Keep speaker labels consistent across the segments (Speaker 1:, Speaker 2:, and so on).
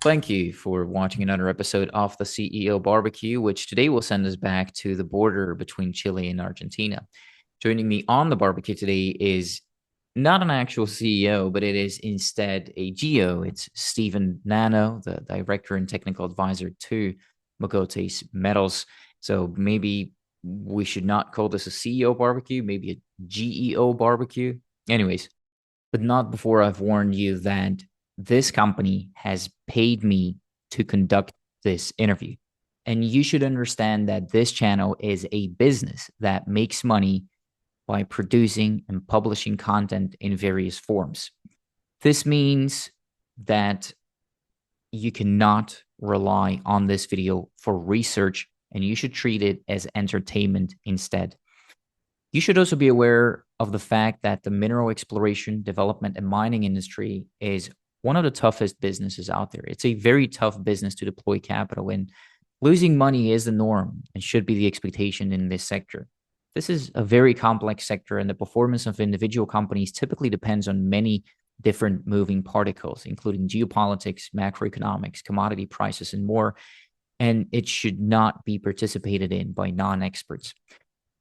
Speaker 1: Thank you for watching another episode of the CEO Barbecue, which today will send us back to the border between Chile and Argentina. Joining me on the barbecue today is not an actual CEO, but it is instead a GEO. It's Stephen Nano, the director and technical advisor to Mogotes Metals. So maybe we should not call this a CEO barbecue, maybe a GEO barbecue. Anyways, but not before I've warned you that this company has paid me to conduct this interview. And you should understand that this channel is a business that makes money by producing and publishing content in various forms. This means that you cannot rely on this video for research, and you should treat it as entertainment instead. You should also be aware of the fact that the mineral exploration, development, and mining industry is one of the toughest businesses out there. It's a very tough business to deploy capital in. Losing money is the norm and should be the expectation in this sector. This is a very complex sector, and the performance of individual companies typically depends on many different moving particles, including geopolitics, macroeconomics, commodity prices, and more. And it should not be participated in by non-experts.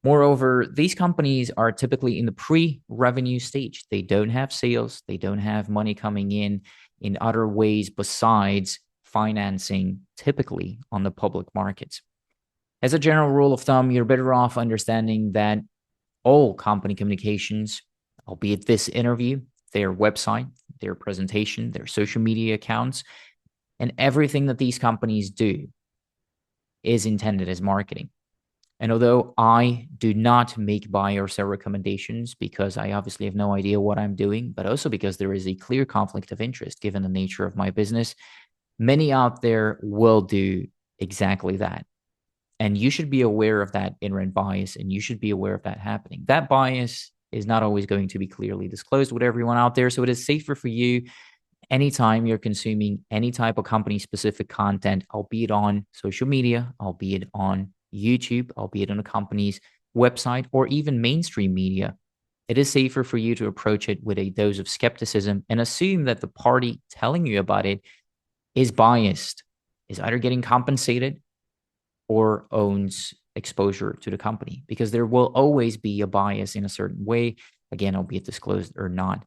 Speaker 1: Moreover, these companies are typically in the pre-revenue stage. They don't have sales. They don't have money coming in other ways besides financing, typically on the public markets. As a general rule of thumb, you're better off understanding that all company communications, albeit this interview, their website, their presentation, their social media accounts, and everything that these companies do is intended as marketing. And although I do not make buy or sell recommendations because I obviously have no idea what I'm doing, but also because there is a clear conflict of interest given the nature of my business, many out there will do exactly that. And you should be aware of that inherent bias, and you should be aware of that happening. That bias is not always going to be clearly disclosed with everyone out there. So it is safer for you anytime you're consuming any type of company specific content, albeit on social media, albeit on YouTube, albeit on a company's website, or even mainstream media. It is safer for you to approach it with a dose of skepticism and assume that the party telling you about it is biased, is either getting compensated or owns exposure to the company, because there will always be a bias in a certain way, again, albeit disclosed or not.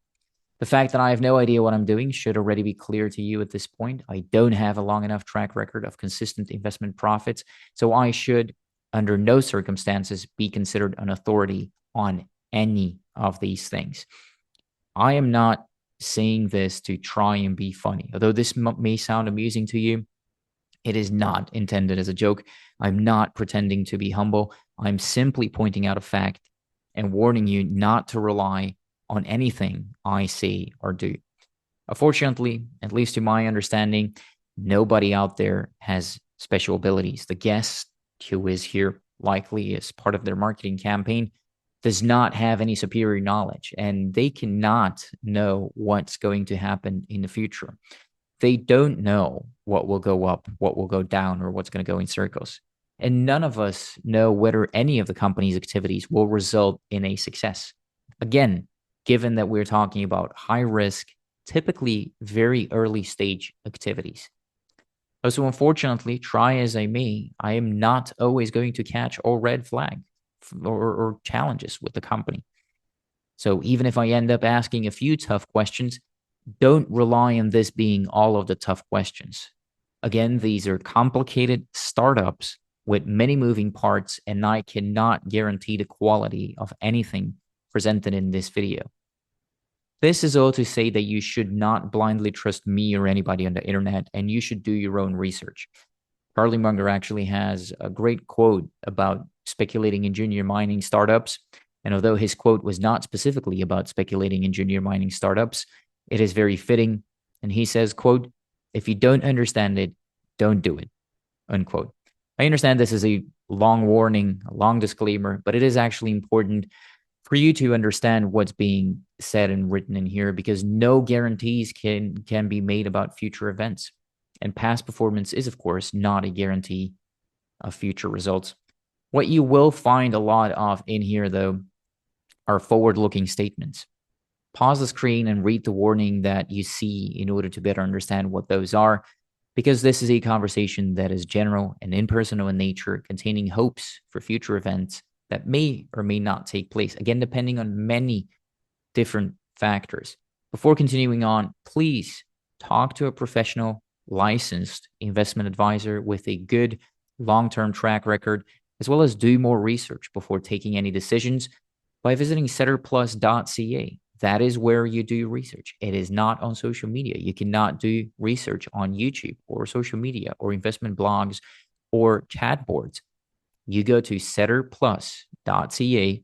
Speaker 1: The fact that I have no idea what I'm doing should already be clear to you at this point. I don't have a long enough track record of consistent investment profits, so I should, under no circumstances, be considered an authority on any of these things. I am not saying this to try and be funny. Although this may sound amusing to you, it is not intended as a joke. I'm not pretending to be humble. I'm simply pointing out a fact and warning you not to rely on anything I say or do. Unfortunately, at least to my understanding, nobody out there has special abilities. The guest who is here likely as part of their marketing campaign does not have any superior knowledge, and they cannot know what's going to happen in the future. They don't know what will go up, what will go down, or what's going to go in circles. And none of us know whether any of the company's activities will result in a success. Again, given that we're talking about high risk, typically very early stage activities. Also, unfortunately, try as I may, I am not always going to catch all red flag or challenges with the company. So even if I end up asking a few tough questions, don't rely on this being all of the tough questions. Again, these are complicated startups with many moving parts, and I cannot guarantee the quality of anything presented in this video. This is all to say that you should not blindly trust me or anybody on the internet, and you should do your own research. Charlie Munger actually has a great quote about speculating in junior mining startups. And although his quote was not specifically about speculating in junior mining startups, it is very fitting. And he says, quote, "If you don't understand it, don't do it," unquote. I understand this is a long warning, a long disclaimer, but it is actually important for you to understand what's being said and written in here, because no guarantees can be made about future events. And past performance is, of course, not a guarantee of future results. What you will find a lot of in here, though, are forward-looking statements. Pause the screen and read the warning that you see in order to better understand what those are. because this is a conversation that is general and impersonal in nature, containing hopes for future events that may or may not take place, again, depending on many different factors. Before continuing on, please talk to a professional, licensed investment advisor with a good long-term track record, as well as do more research before taking any decisions by visiting setterplus.ca. That is where you do research. It is not on social media. You cannot do research on YouTube or social media or investment blogs or chat boards. You go to setterplus.ca,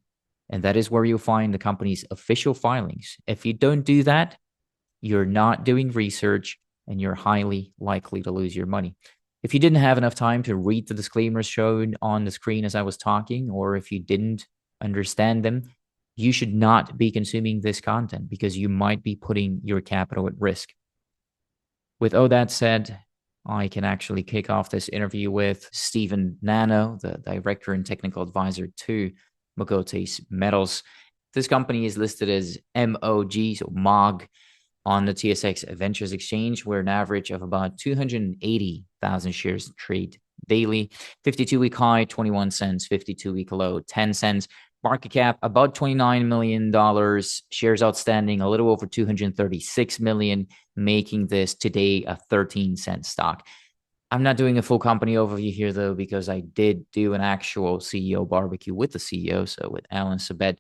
Speaker 1: and that is where you'll find the company's official filings. If you don't do that, you're not doing research and you're highly likely to lose your money. If you didn't have enough time to read the disclaimers shown on the screen as I was talking, or if you didn't understand them, you should not be consuming this content because you might be putting your capital at risk. With all that said, I can actually kick off this interview with Stephen Nano, the director and technical advisor to Mogotes Metals. This company is listed as MOG, so MOG, on the TSX Ventures Exchange, where an average of about 280,000 shares trade daily. 52-week high, 21 cents. 52-week low, 10 cents. Market cap, about $29 million. Shares outstanding, a little over 236 million, making this today a 13-cent stock. I'm not doing a full company overview here, though, because I did do an actual CEO barbecue with the CEO, so with Alan Sabet,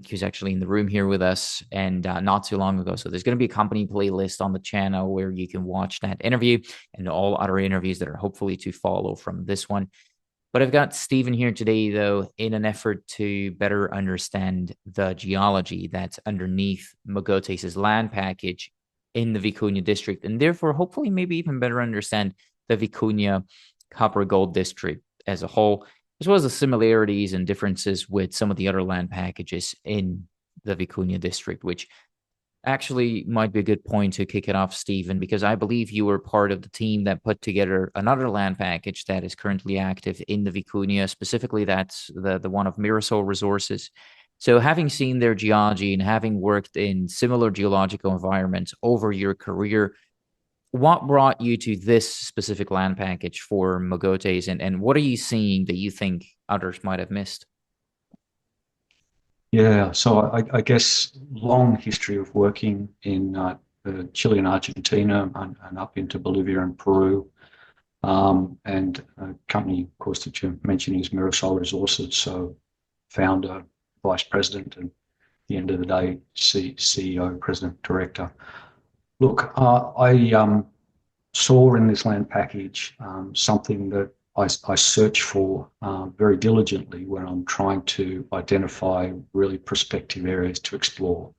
Speaker 1: who's actually in the room here with us, and not too long ago. So there's going to be a company playlist on the channel where you can watch that interview and all other interviews that are hopefully to follow from this one. But I've got Stephen here today, though, in an effort to better understand the geology that's underneath Mogotes' land package in the Vicuña District, and therefore hopefully maybe even better understand the Vicuña copper gold district as a whole, as well as the similarities and differences with some of the other land packages in the Vicuña District, which actually might be a good point to kick it off, Stephen, because I believe you were part of the team that put together another land package that is currently active in the Vicuña. Specifically, that's the one of Mirasol Resources. So having seen their geology and having worked in similar geological environments over your career, what brought you to this specific land package for Mogotes, and what are you seeing that you think others might have missed?
Speaker 2: Yeah, so I guess long history of working in Chile and Argentina and up into Bolivia and Peru. And a company, of course, that you mentioned is Mirasol Resources. So founder, vice president, and at the end of the day, CEO, president, director. Look, I saw in this land package something that I search for very diligently when I'm trying to identify really prospective areas to explore.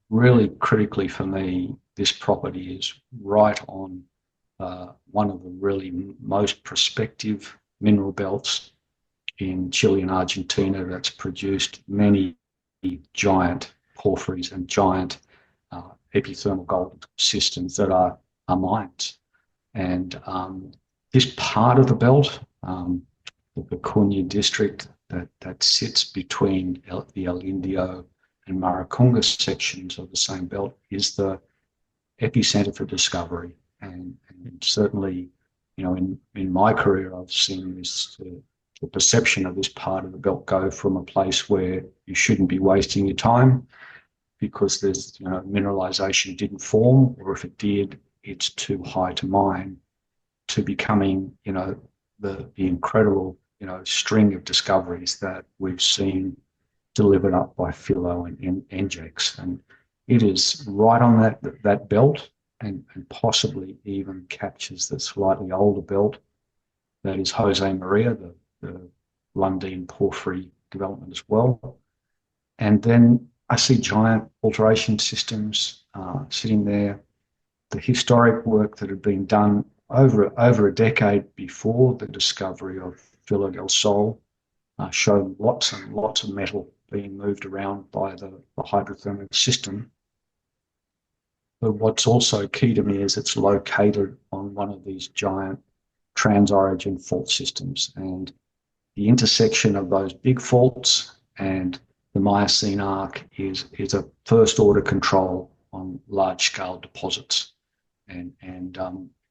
Speaker 2: Really critically for me, this property is right on one of the really most prospective mineral belts in Chile and Argentina that's produced many giant porphyries and giant epithermal gold systems that are mines. And this part of the belt, the Vicuña District that sits between the El Indio and Maricunga sections of the same belt, is the epicenter for discovery. And certainly, you know, in my career, I've seen this, the perception of this part of the belt go from a place where you shouldn't be wasting your time because there's, you know, mineralization didn't form, or if it did, it's too high to mine, to becoming, you know, the incredible, you know, string of discoveries that we've seen delivered up by Filo and NGEx. And it is right on that belt, and possibly even captures the slightly older belt that is Jose Maria, the Lundin porphyry development as well. And then I see giant alteration systems sitting there. The historic work that had been done over a decade before the discovery of Filo del Sol showed lots and lots of metal being moved around by the hydrothermal system. But what's also key to me is it's located on one of these giant trans-origin fault systems, and the intersection of those big faults and the Miocene arc is a first-order control on large-scale deposits. and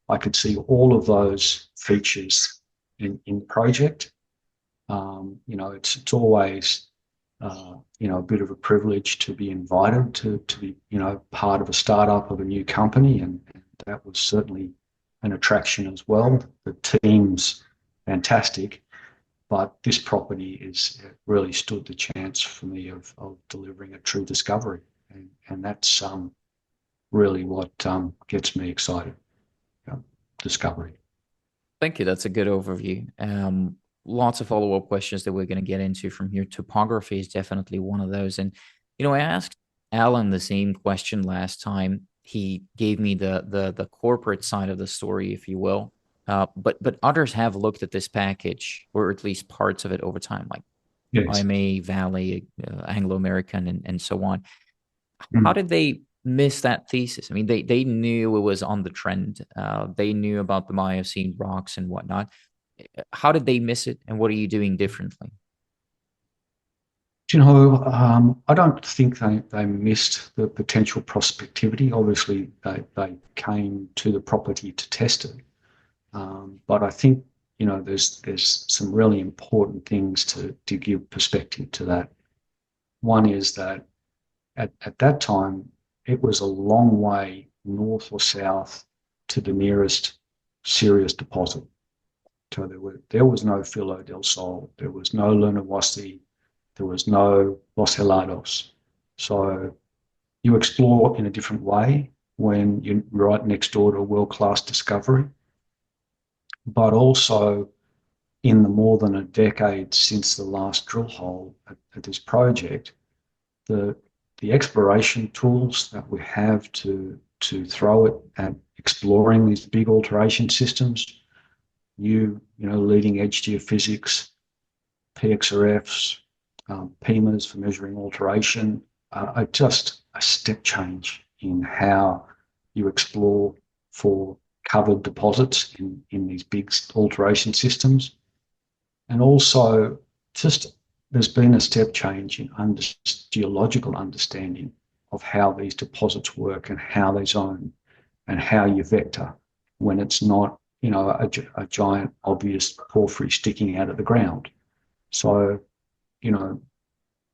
Speaker 2: I could see all of those features in the project. It's always a bit of a privilege to be invited to be part of a startup of a new company, and that was certainly an attraction as well. The team's fantastic, but this property is really stood the chance for me of delivering a true discovery, and that's really what gets me excited. Discovery.
Speaker 1: Thank you. That's a good overview. Lots of follow-up questions that we're going to get into from here. Topography is definitely one of those. And, I asked Alan the same question last time. He gave me the corporate side of the story, if you will. But others have looked at this package, or at least parts of it over time, like
Speaker 2: Yes.
Speaker 1: IMA, Valley, Anglo American, and so on. How
Speaker 2: Mm.
Speaker 1: did they miss that thesis? I mean, they knew it was on the trend. They knew about the Miocene rocks and whatnot. How did they miss it, and what are you doing differently?
Speaker 2: I don't think they missed the potential prospectivity. Obviously, they came to the property to test it. But I think, there's some really important things to give perspective to that. One is that at that time, it was a long way north or south to the nearest serious deposit. So there was no Filo del Sol, there was no Lunahuasi, there was no Los Helados. So you explore in a different way when you're right next door to a world-class discovery, but also in the more than a decade since the last drill hole at this project, the exploration tools that we have to throw it at exploring these big alteration systems, leading edge geophysics, PXRFs, PEMAs for measuring alteration, are just a step change in how you explore for covered deposits in these big alteration systems. And also, just there's been a step change in geological understanding of how these deposits work and how they zone and how you vector when it's not, a giant obvious porphyry sticking out of the ground. So,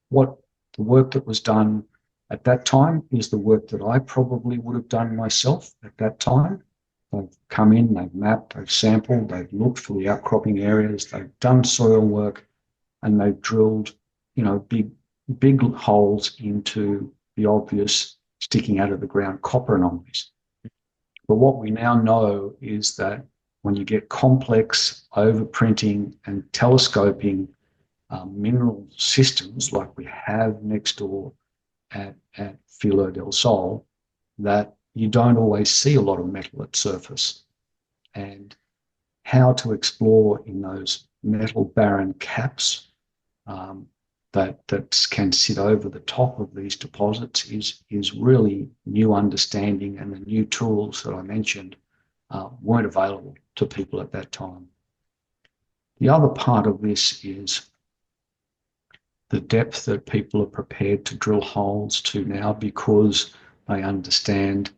Speaker 2: what the work that was done at that time is the work that I probably would have done myself at that time. They've come in, they've mapped, they've sampled, they've looked for the outcropping areas, they've done soil work, and they've drilled, big holes into the obvious sticking out of the ground copper anomalies. But what we now know is that when you get complex overprinting and telescoping mineral systems like we have next door at Filo del Sol, that you don't always see a lot of metal at surface. And how to explore in those metal barren caps that can sit over the top of these deposits is really new understanding, and the new tools that I mentioned weren't available to people at that time. The other part of this is the depth that people are prepared to drill holes to now, because they understand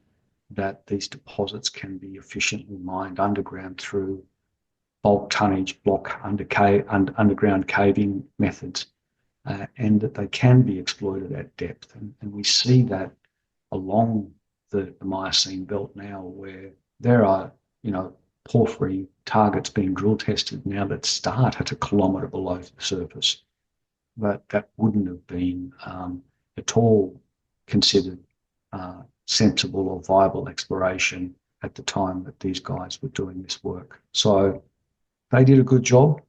Speaker 2: that these deposits can be efficiently mined underground through bulk tonnage, block underground caving methods, and that they can be exploited at depth. And we see that along the Miocene belt now, where there are, porphyry targets being drill tested now that start at a kilometre below the surface. That wouldn't have been at all considered sensible or viable exploration at the time that these guys were doing this work. So they did a good job,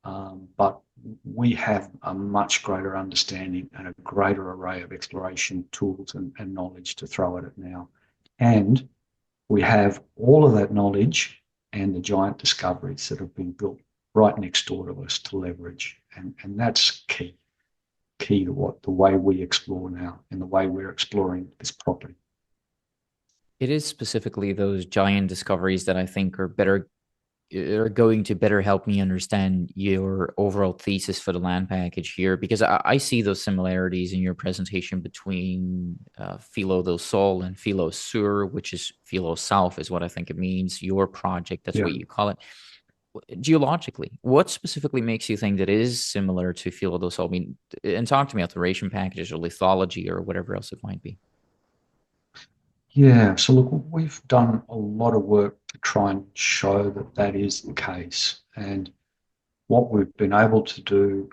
Speaker 2: but we have a much greater understanding and a greater array of exploration tools and knowledge to throw at it now. And we have all of that knowledge and the giant discoveries that have been built right next door to us to leverage. And that's key to the way we explore now and the way we're exploring this property.
Speaker 1: It is specifically those giant discoveries that I think are better are going to better help me understand your overall thesis for the land package here, because I see those similarities in your presentation between Filo del Sol and Filo Sur, which is Filo South is what I think it means. Your project, that's
Speaker 2: Yeah.
Speaker 1: what you call it. Geologically, what specifically makes you think that it is similar to Filo del Sol? I mean, and talk to me alteration packages or lithology or whatever else it might be.
Speaker 2: Yeah. So look, we've done a lot of work to try and show that that is the case. And what we've been able to do,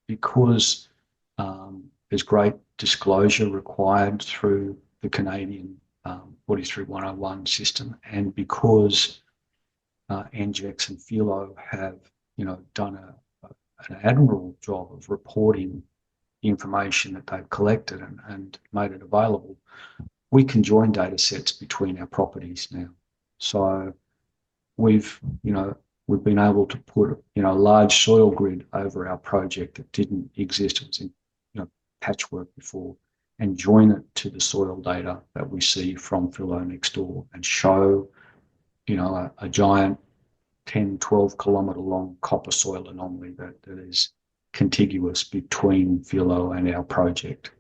Speaker 2: because there's great disclosure required through the Canadian 43101 system, and because NGX and Filo have, done an admirable job of reporting the information that they've collected and made it available, we can join data sets between our properties now. So we've, we've been able to put, a large soil grid over our project that didn't exist. It was in, patchwork before, and join it to the soil data that we see from Filo next door and show, a giant 10, 12 kilometre long copper soil anomaly that is contiguous between Filo and our project.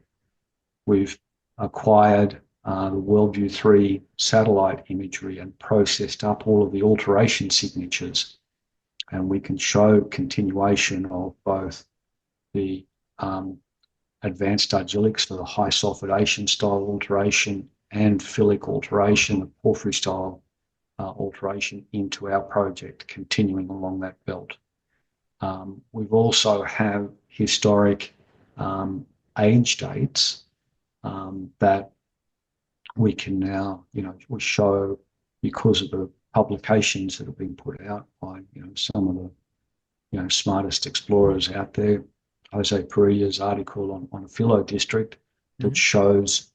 Speaker 2: We've acquired the WorldView 3 satellite imagery and processed up all of the alteration signatures, and we can show continuation of both the advanced argillics for the high sulfidation style alteration and phyllic alteration, the porphyry style alteration into our project, continuing along that belt. We've also have historic age dates that we can now, we show because of the publications that have been put out by, some of the, smartest explorers out there. Jose Pereira's article on a Filo district that shows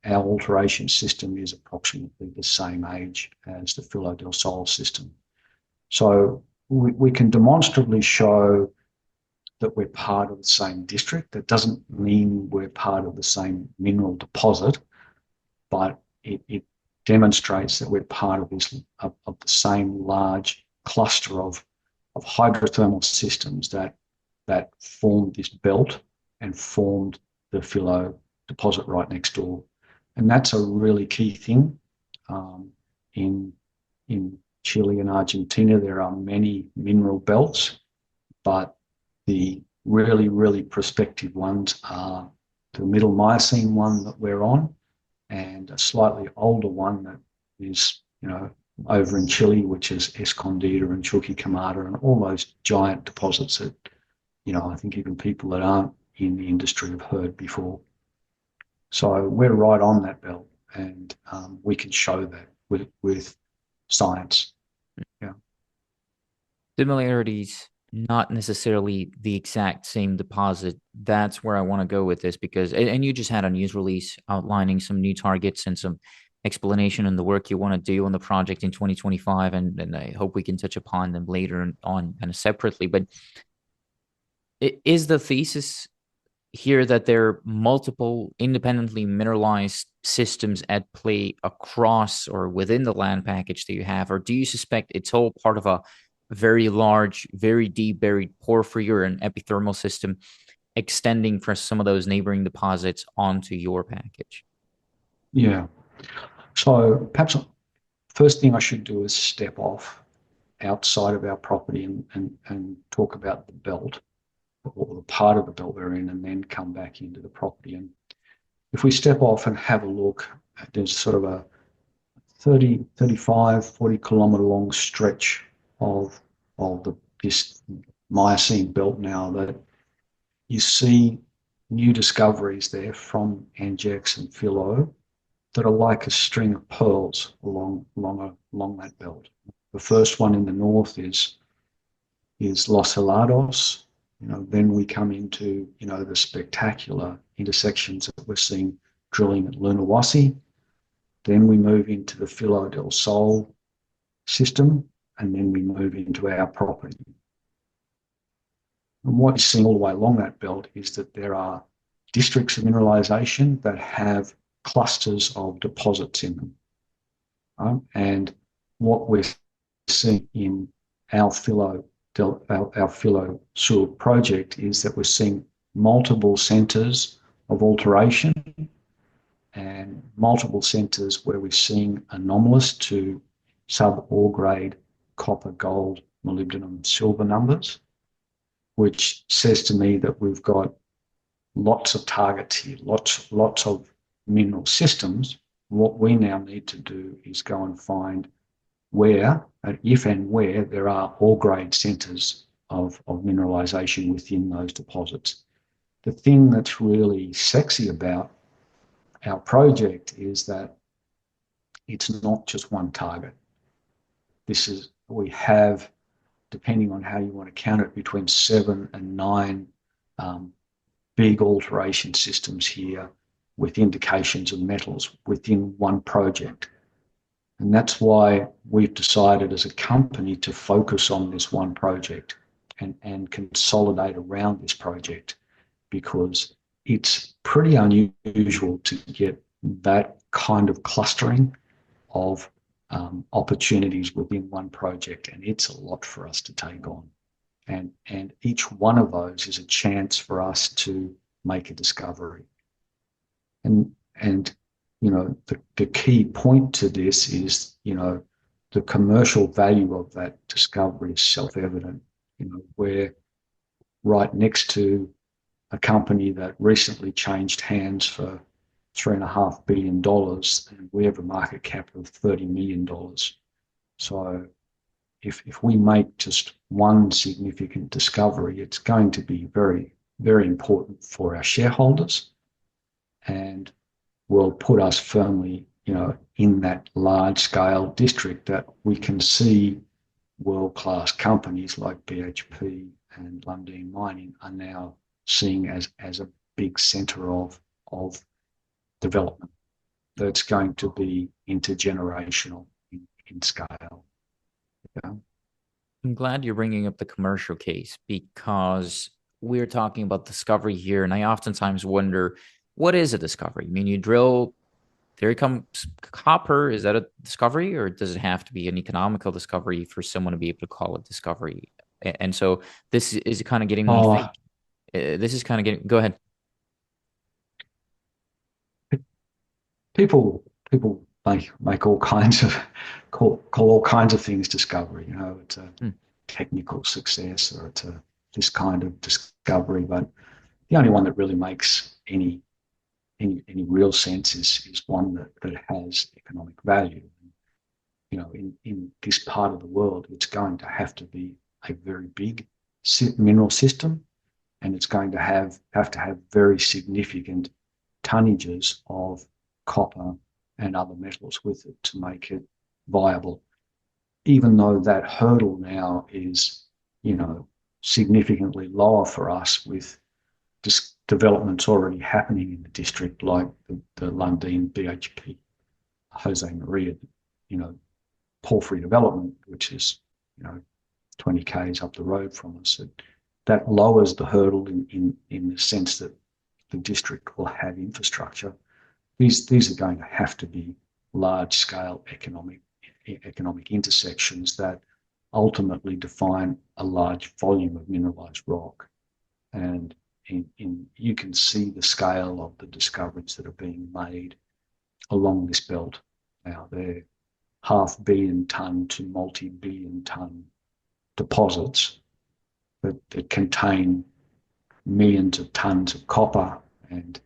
Speaker 2: our alteration system is approximately the same age as the Filo del Sol system. So we can demonstrably show that we're part of the same district. That doesn't mean we're part of the same mineral deposit, but it demonstrates that we're part of this of the same large cluster of hydrothermal systems that formed this belt and formed the Filo deposit right next door. And that's a really key thing. In Chile and Argentina, there are many mineral belts, but the really, really prospective ones are the middle Miocene one that we're on, and a slightly older one that is, over in Chile, which is Escondida and Chuquicamata, and all those giant deposits that, I think even people that aren't in the industry have heard before. So we're right on that belt, and we can show that with science. Yeah.
Speaker 1: Similarities, not necessarily the exact same deposit. That's where I want to go with this, because, and you just had a news release outlining some new targets and some explanation on the work you want to do on the project in 2025. And I hope we can touch upon them later on kind of separately. But is the thesis here that there are multiple independently mineralized systems at play across or within the land package that you have, or do you suspect it's all part of a very large, very deep buried porphyry or an epithermal system extending from some of those neighboring deposits onto your package?
Speaker 2: Yeah. So perhaps first thing I should do is step off outside of our property and talk about the belt, or the part of the belt we're in, and then come back into the property. And if we step off and have a look, there's sort of a 30, 35, 40 kilometre long stretch of this Miocene belt now that you see new discoveries there from NGX and Filo that are like a string of pearls along that belt. The first one in the north is Los Helados. Then we come into, the spectacular intersections that we're seeing drilling at Lunahuasi. Then we move into the Filo del Sol system, and then we move into our property. And what you're seeing all the way along that belt is that there are districts of mineralization that have clusters of deposits in them. And what we're seeing in our our Filo Sol project is that we're seeing multiple centres of alteration and multiple centres where we're seeing anomalous to sub-ore grade copper, gold, molybdenum, silver numbers, which says to me that we've got lots of targets here, lots of mineral systems. What we now need to do is go and find where, if and where, there are ore grade centres of mineralisation within those deposits. The thing that's really sexy about our project is that it's not just one target. We have, depending on how you want to count it, between 7 and 9 big alteration systems here with indications of metals within one project. And that's why we've decided as a company to focus on this one project and consolidate around this project, because it's pretty unusual to get that kind of clustering of opportunities within one project, and it's a lot for us to take on. And each one of those is a chance for us to make a discovery. And you know, the key point to this is, you know, the commercial value of that discovery is self-evident. You know, we're right next to a company that recently changed hands for $3.5 billion, and we have a market cap of $30 million. So if we make just one significant discovery, it's going to be very, very important for our shareholders and will put us firmly, you know, in that large scale district that we can see world-class companies like BHP and Lundin Mining are now seeing as a big centre of development that's going to be intergenerational in scale. Yeah.
Speaker 1: I'm glad you're bringing up the commercial case, because we're talking about discovery here. And I oftentimes wonder, what is a discovery? I mean, you drill, there comes copper. Is that a discovery, or does it have to be an economical discovery for someone to be able to call it discovery? And so this is kind of getting me
Speaker 2: Oh,
Speaker 1: thinking. This is kind of getting, go ahead.
Speaker 2: people make all kinds of call all kinds of things discovery. You know, it's a
Speaker 1: Hmm.
Speaker 2: technical success or it's this kind of discovery. But the only one that really makes any real sense is one that has economic value. You know, in this part of the world, it's going to have to be a very big mineral system, and it's going to have to have very significant tonnages of copper and other metals with it to make it viable. Even though that hurdle now is, you know, significantly lower for us with developments already happening in the district, like the Lundin BHP Jose Maria, you know, porphyry development, which is, you know, 20 k's up the road from us. That lowers the hurdle in the sense that the district will have infrastructure. These are going to have to be large scale economic intersections that ultimately define a large volume of mineralized rock. And you can see the scale of the discoveries that are being made along this belt. Now, they're 500 million tonne to multi-billion tonne deposits that contain millions of tonnes of copper and,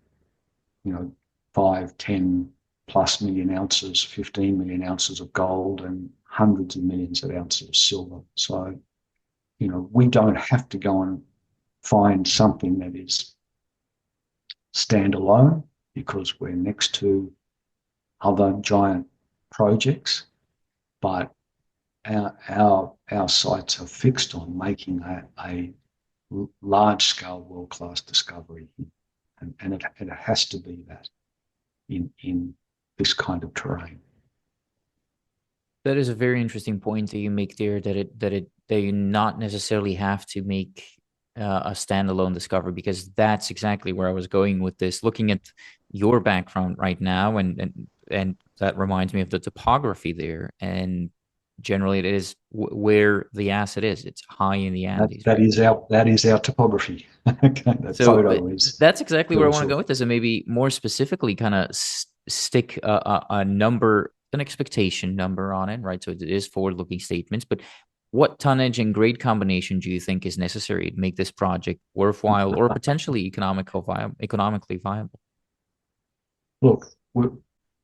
Speaker 2: you know, 5, 10 plus million ounces, 15 million ounces of gold and hundreds of millions of ounces of silver. So, you know, we don't have to go and find something that is standalone, because we're next to other giant projects, but our sights are fixed on making a large scale world class discovery, and it has to be that in this kind of terrain.
Speaker 1: That is a very interesting point that you make there, that you not necessarily have to make a standalone discovery, because that's exactly where I was going with this. Looking at your background right now, and that reminds me of the topography there, and generally it is where the asset is. It's high in the Andes,
Speaker 2: That
Speaker 1: right?
Speaker 2: is our topography. Okay, the
Speaker 1: So
Speaker 2: photo is
Speaker 1: that's exactly where I want to
Speaker 2: also
Speaker 1: go with this, and maybe more specifically, kind of stick a number, an expectation number on it, right? So it is forward-looking statements, but what tonnage and grade combination do you think is necessary to make this project worthwhile or potentially economically viable?
Speaker 2: look.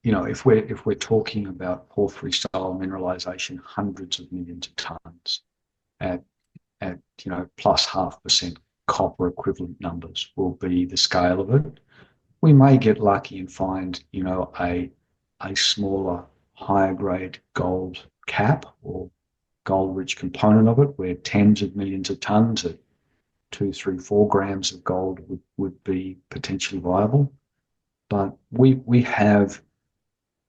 Speaker 2: If we're talking about porphyry style mineralization, hundreds of millions of tons at plus 0.5% copper equivalent numbers will be the scale of it. We may get lucky and find a smaller, higher grade gold cap or gold rich component of it, where tens of millions of tons at 2, 3, 4 grams of gold would be potentially viable. But we have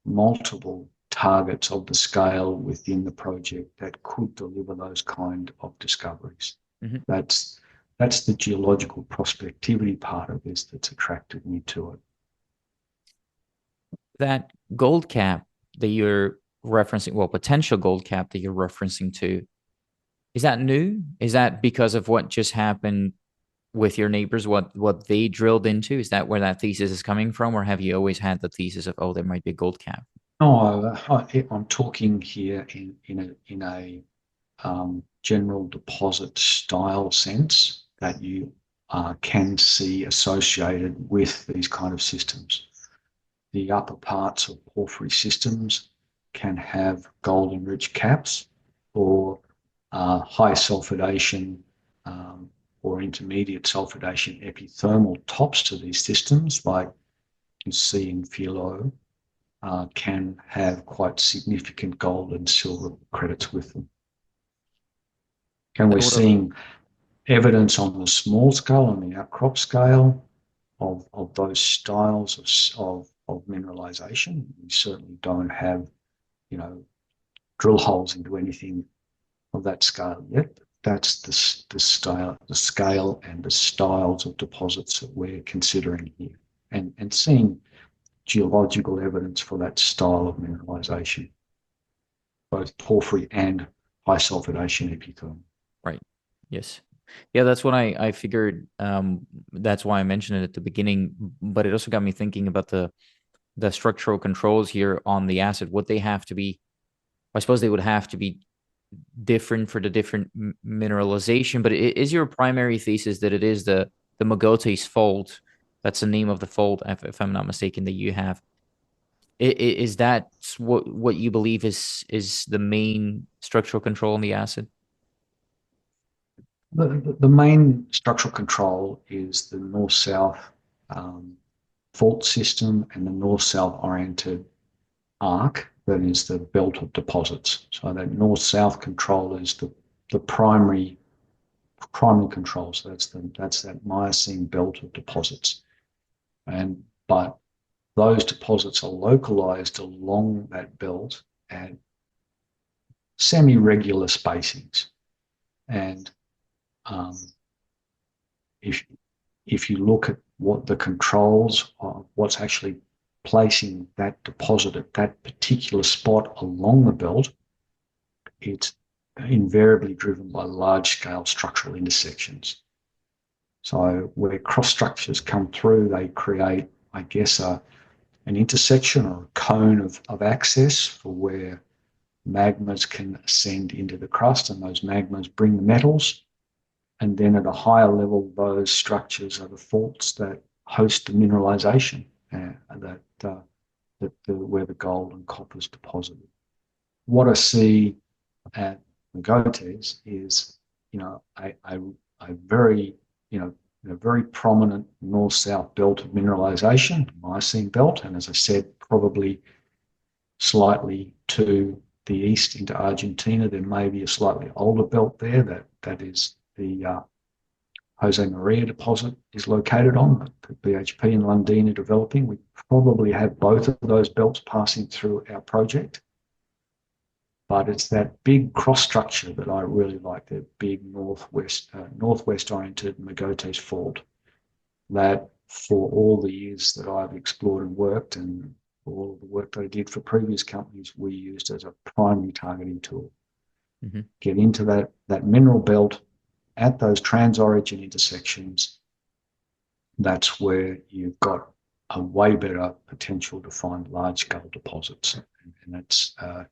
Speaker 2: multiple targets of the scale within the project that could deliver those kind of discoveries.
Speaker 1: Mhm.
Speaker 2: That's the geological prospectivity part of this that's attracted me to it.
Speaker 1: That gold cap that you're referencing, well, potential gold cap that you're referencing to, is that new? Is that because of what just happened with your neighbors, what they drilled into? Is that where that thesis is coming from, or have you always had the thesis of, oh, there might be a gold cap?
Speaker 2: No, I'm talking here in a general deposit style sense that you can see associated with these kind of systems. The upper parts of porphyry systems can have gold-enriched caps or high sulfidation or intermediate sulfidation epithermal tops to these systems, like you see in Filo, can have quite significant gold and silver credits with them. And we're
Speaker 1: That would have,
Speaker 2: seeing evidence on the small scale, on the outcrop scale, of those styles of mineralization. We certainly don't have, drill holes into anything of that scale yet. That's the scale and the styles of deposits that we're considering here, and seeing geological evidence for that style of mineralization, both porphyry and high sulfidation epithermal.
Speaker 1: right. Yes. Yeah, that's what I figured. That's why I mentioned it at the beginning, but it also got me thinking about the structural controls here on the acid. Would they have to be, I suppose they would have to be different for the different mineralization, but is your primary thesis that it is the Mogotes fold? That's the name of the fold, if I'm not mistaken, that you have. Is that what you believe is the main structural control in the acid?
Speaker 2: The main structural control is the north-south fault system and the north-south oriented arc that is the belt of deposits. So that north-south control is the primary control. So that's that Miocene belt of deposits. But those deposits are localized along that belt at semi-regular spacings. And if if you look at what the controls of what's actually placing that deposit at that particular spot along the belt, it's invariably driven by large-scale structural intersections. So where cross structures come through, they create, I guess, an intersection or a cone of access for where magmas can ascend into the crust, and those magmas bring the metals. And then at a higher level, those structures are the faults that host the mineralization where the gold and copper is deposited. What I see at Mogotes is, a very, a very prominent north-south belt of mineralization, Miocene belt, and as I said, probably slightly to the east into Argentina, there may be a slightly older belt there that is the Jose Maria deposit is located on, that BHP and Lundin are developing. We probably have both of those belts passing through our project. But it's that big cross structure that I really like, that big northwest oriented Mogotes fault, that for all the years that I've explored and worked, and for all of the work that I did for previous companies, we used as a primary targeting tool.
Speaker 1: Mm-hmm.
Speaker 2: Get into that mineral belt at those trans-origin intersections. That's where you've got a way better potential to find large-scale deposits, and that's a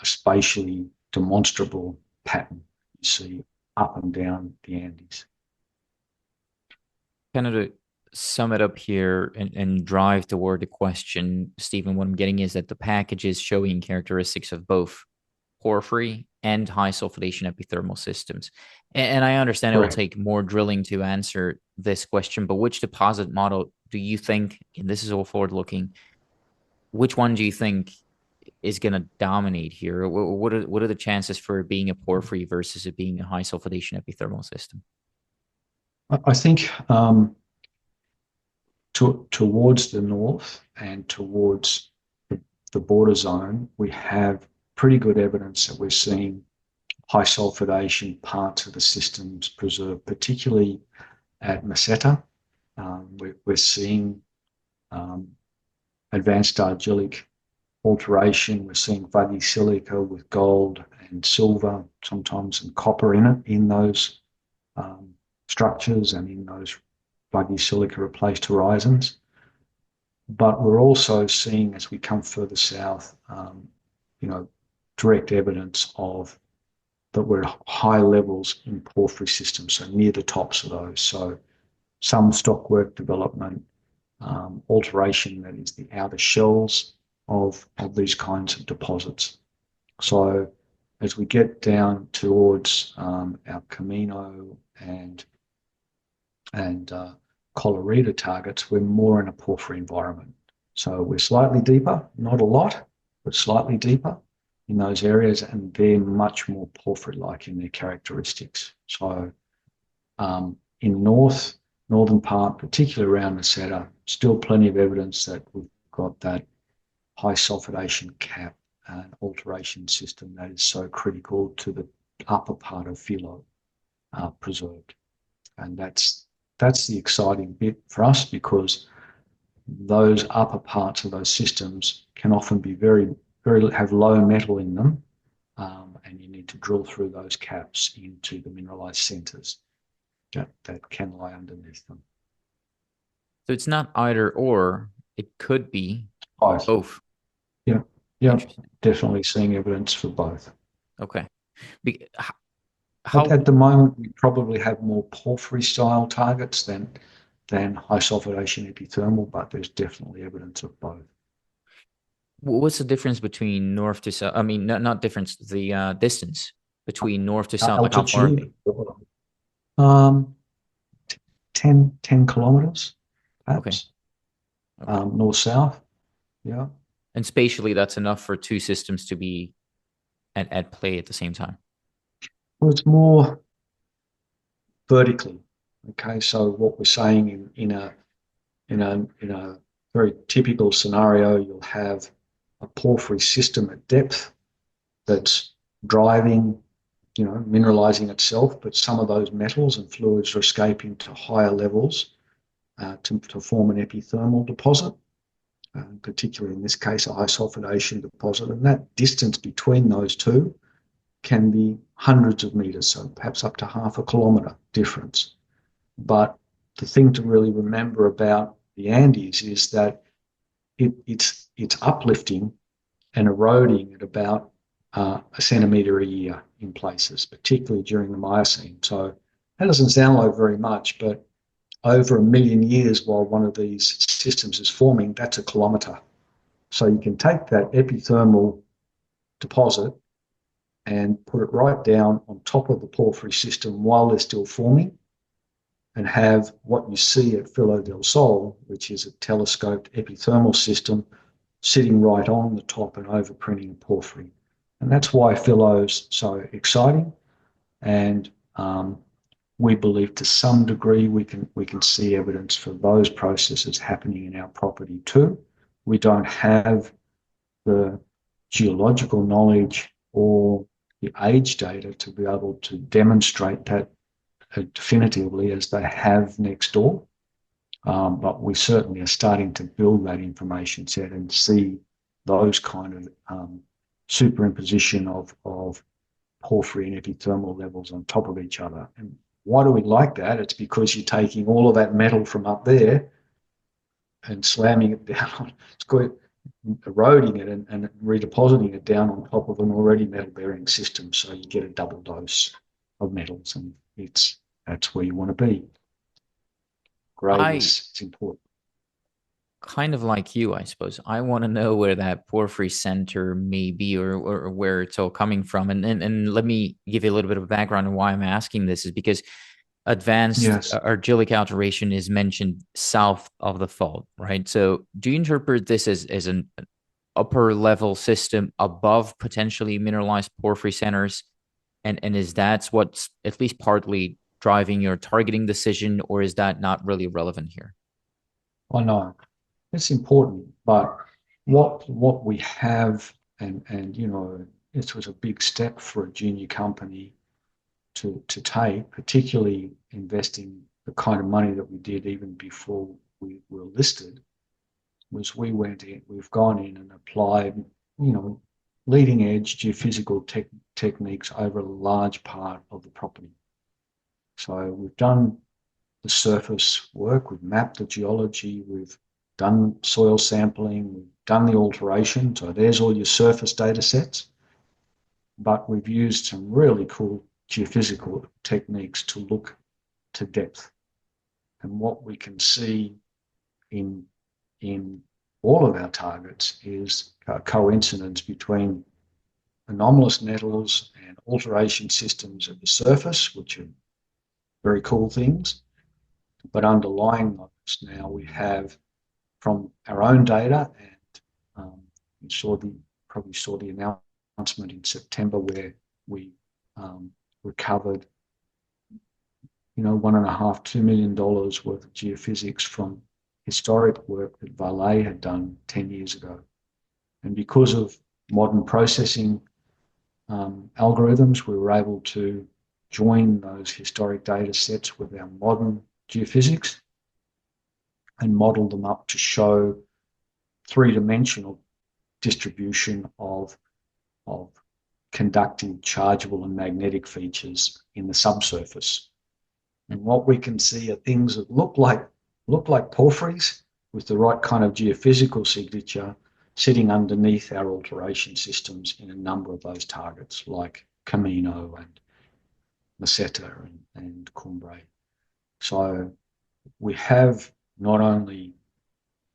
Speaker 2: spatially demonstrable pattern you see up and down the Andes.
Speaker 1: Kind of to sum it up here and drive toward the question, Stephen, what I'm getting is that the package is showing characteristics of both porphyry and high sulfidation epithermal systems. And I understand it will
Speaker 2: Correct.
Speaker 1: take more drilling to answer this question, but which deposit model do you think, and this is all forward looking, which one do you think is going to dominate here? What are the chances for it being a porphyry versus it being a high sulfidation epithermal system?
Speaker 2: I think towards the north and towards the border zone, we have pretty good evidence that we're seeing high sulfidation parts of the systems preserved, particularly at Meseta. We're seeing advanced argillic alteration. We're seeing vuggy silica with gold and silver, sometimes some copper in it, in those structures and in those vuggy silica replaced horizons. But we're also seeing, as we come further south, direct evidence of that we're at high levels in porphyry systems, so near the tops of those. So some stockwork development, alteration, that is the outer shells of these kinds of deposits. So as we get down towards our Camino and Colorado targets, we're more in a porphyry environment. So we're slightly deeper, not a lot, but slightly deeper in those areas, and they're much more porphyry-like in their characteristics. So in northern part, particularly around Meseta, still plenty of evidence that we've got that high sulfidation cap and alteration system that is so critical to the upper part of Filo preserved. And that's the exciting bit for us, because those upper parts of those systems can often be very have low metal in them, and you need to drill through those caps into the mineralized centers that can lie underneath them.
Speaker 1: So it's not either or, it could be
Speaker 2: Both.
Speaker 1: both.
Speaker 2: Yeah, definitely seeing evidence for both.
Speaker 1: Okay.
Speaker 2: At the moment, we probably have more porphyry style targets than high sulfidation epithermal, but there's definitely evidence of both.
Speaker 1: What's the difference between north to south? I mean, not difference, the distance between north to south. Like how far?
Speaker 2: Altitude, 10 kilometers, perhaps.
Speaker 1: Okay.
Speaker 2: North-south, yeah.
Speaker 1: And spatially, that's enough for two systems to be at play at the same time.
Speaker 2: Well, it's more vertically. Okay, so what we're saying in a very typical scenario, you'll have a porphyry system at depth that's driving, mineralizing itself, but some of those metals and fluids are escaping to higher levels to form an epithermal deposit, particularly in this case, a high sulfidation deposit. And that distance between those two can be hundreds of meters, so perhaps up to half a kilometer difference. But the thing to really remember about the Andes is that it's uplifting and eroding at about a centimeter a year in places, particularly during the Miocene. So that doesn't sound like very much, but over 1 million years while one of these systems is forming, that's a kilometer. So you can take that epithermal deposit and put it right down on top of the porphyry system while they're still forming, and have what you see at Filo del Sol, which is a telescoped epithermal system sitting right on the top and overprinting porphyry. And that's why Filo's so exciting. And we believe to some degree we can see evidence for those processes happening in our property too. We don't have the geological knowledge or the age data to be able to demonstrate that definitively as they have next door. But we certainly are starting to build that information set and see those kind of superimposition of porphyry and epithermal levels on top of each other. And why do we like that? It's because you're taking all of that metal from up there and slamming it down. It's good, eroding it and redepositing it down on top of an already metal-bearing system, so you get a double dose of metals, and that's where you want to be. Grade
Speaker 1: I
Speaker 2: is it's important.
Speaker 1: kind of like you, I suppose. I want to know where that porphyry center may be, or where it's all coming from. And let me give you a little bit of a background on why I'm asking this is because advanced
Speaker 2: Yes.
Speaker 1: argillic alteration is mentioned south of the fault, right? So do you interpret this as an upper level system above potentially mineralized porphyry centers? And is that what's at least partly driving your targeting decision, or is that not really relevant here?
Speaker 2: I know it's important, but what we have, and this was a big step for a junior company to take, particularly investing the kind of money that we did even before we were listed, was we've gone in and applied, leading edge geophysical techniques over a large part of the property. So we've done the surface work, we've mapped the geology, we've done soil sampling, we've done the alteration. So there's all your surface data sets, but we've used some really cool geophysical techniques to look to depth. And what we can see in all of our targets is a coincidence between anomalous metals and alteration systems at the surface, which are very cool things. But underlying those now we have from our own data, and you probably saw the announcement in September where we recovered, $1.5–2 million worth of geophysics from historic work that Vale had done 10 years ago. And because of modern processing algorithms, we were able to join those historic data sets with our modern geophysics and model them up to show three-dimensional distribution of conductive, chargeable, and magnetic features in the subsurface. And what we can see are things that look like porphyries with the right kind of geophysical signature sitting underneath our alteration systems in a number of those targets, like Camino and Meseta and Cumbre. So we have not only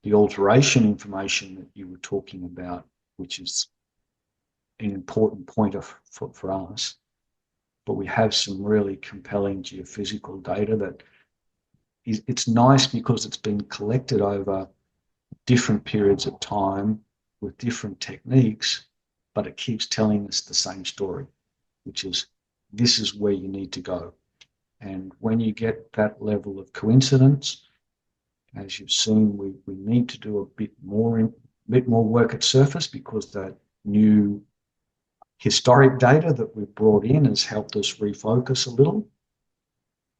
Speaker 2: the alteration information that you were talking about, which is an important point for us, but we have some really compelling geophysical data that it's nice because it's been collected over different periods of time with different techniques, but it keeps telling us the same story, which is this is where you need to go. And when you get that level of coincidence, as you've seen, we need to do a bit more work at surface because that new historic data that we've brought in has helped us refocus a little.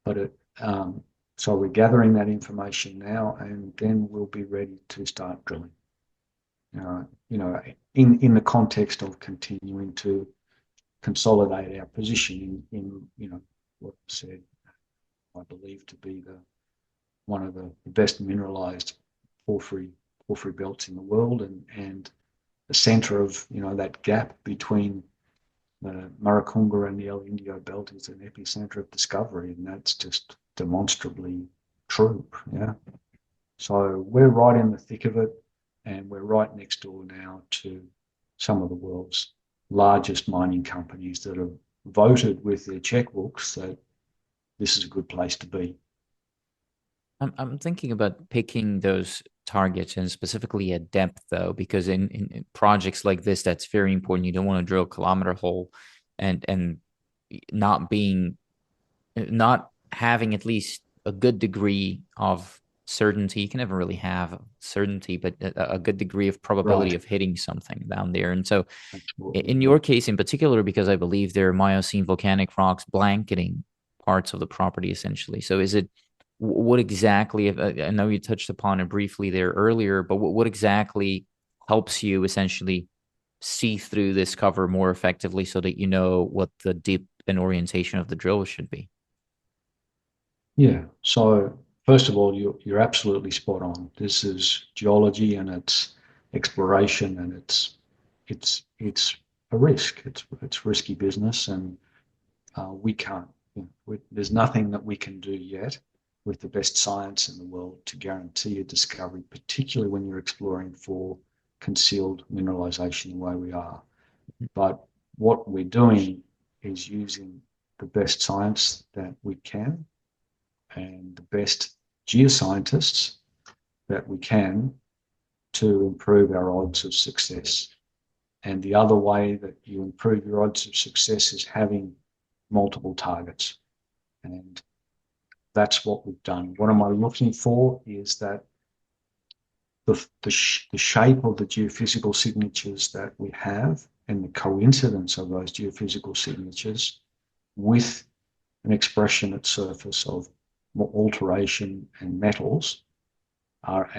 Speaker 2: But so we're gathering that information now, and then we'll be ready to start drilling. In the context of continuing to consolidate our position in what I said, I believe to be one of the best mineralized porphyry belts in the world, and the center of that gap between the Maricunga and the El Indio belt is an epicenter of discovery, and that's just demonstrably true. Yeah. So we're right in the thick of it, and we're right next door now to some of the world's largest mining companies that have voted with their checkbooks that this is a good place to be.
Speaker 1: I'm thinking about picking those targets and specifically at depth, though, because in projects like this, that's very important. You don't want to drill a kilometer hole and not having at least a good degree of certainty. You can never really have certainty, but a good degree of probability
Speaker 2: Right.
Speaker 1: of hitting something down there. And so
Speaker 2: Absolutely.
Speaker 1: in your case in particular, because I believe there are Miocene volcanic rocks blanketing parts of the property essentially. So is it what exactly, I know you touched upon it briefly there earlier, but what exactly helps you essentially see through this cover more effectively so that you know what the dip and orientation of the drill should be?
Speaker 2: Yeah. So first of all, you're absolutely spot on. This is geology and it's exploration and it's a risk. It's risky business, and we can't. There's nothing that we can do yet with the best science in the world to guarantee a discovery, particularly when you're exploring for concealed mineralization the way we are. But what we're doing is using the best science that we can and the best geoscientists that we can to improve our odds of success. And the other way that you improve your odds of success is having multiple targets. And that's what we've done. What am I looking for is that the shape of the geophysical signatures that we have and the coincidence of those geophysical signatures with an expression at surface of alteration and metals are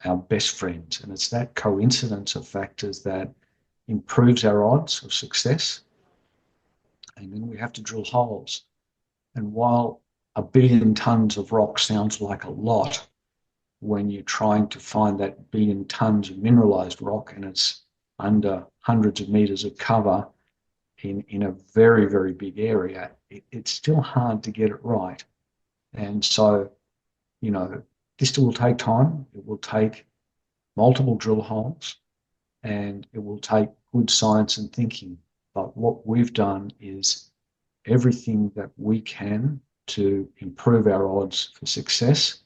Speaker 2: our best friends. And it's that coincidence of factors that improves our odds of success. And then we have to drill holes. And while 1 billion tons of rock sounds like a lot when you're trying to find that 1 billion tons of mineralized rock and it's under hundreds of meters of cover in a very, very big area, it's still hard to get it right. And so, this will take time. It will take multiple drill holes and it will take good science and thinking. But what we've done is everything that we can to improve our odds for success.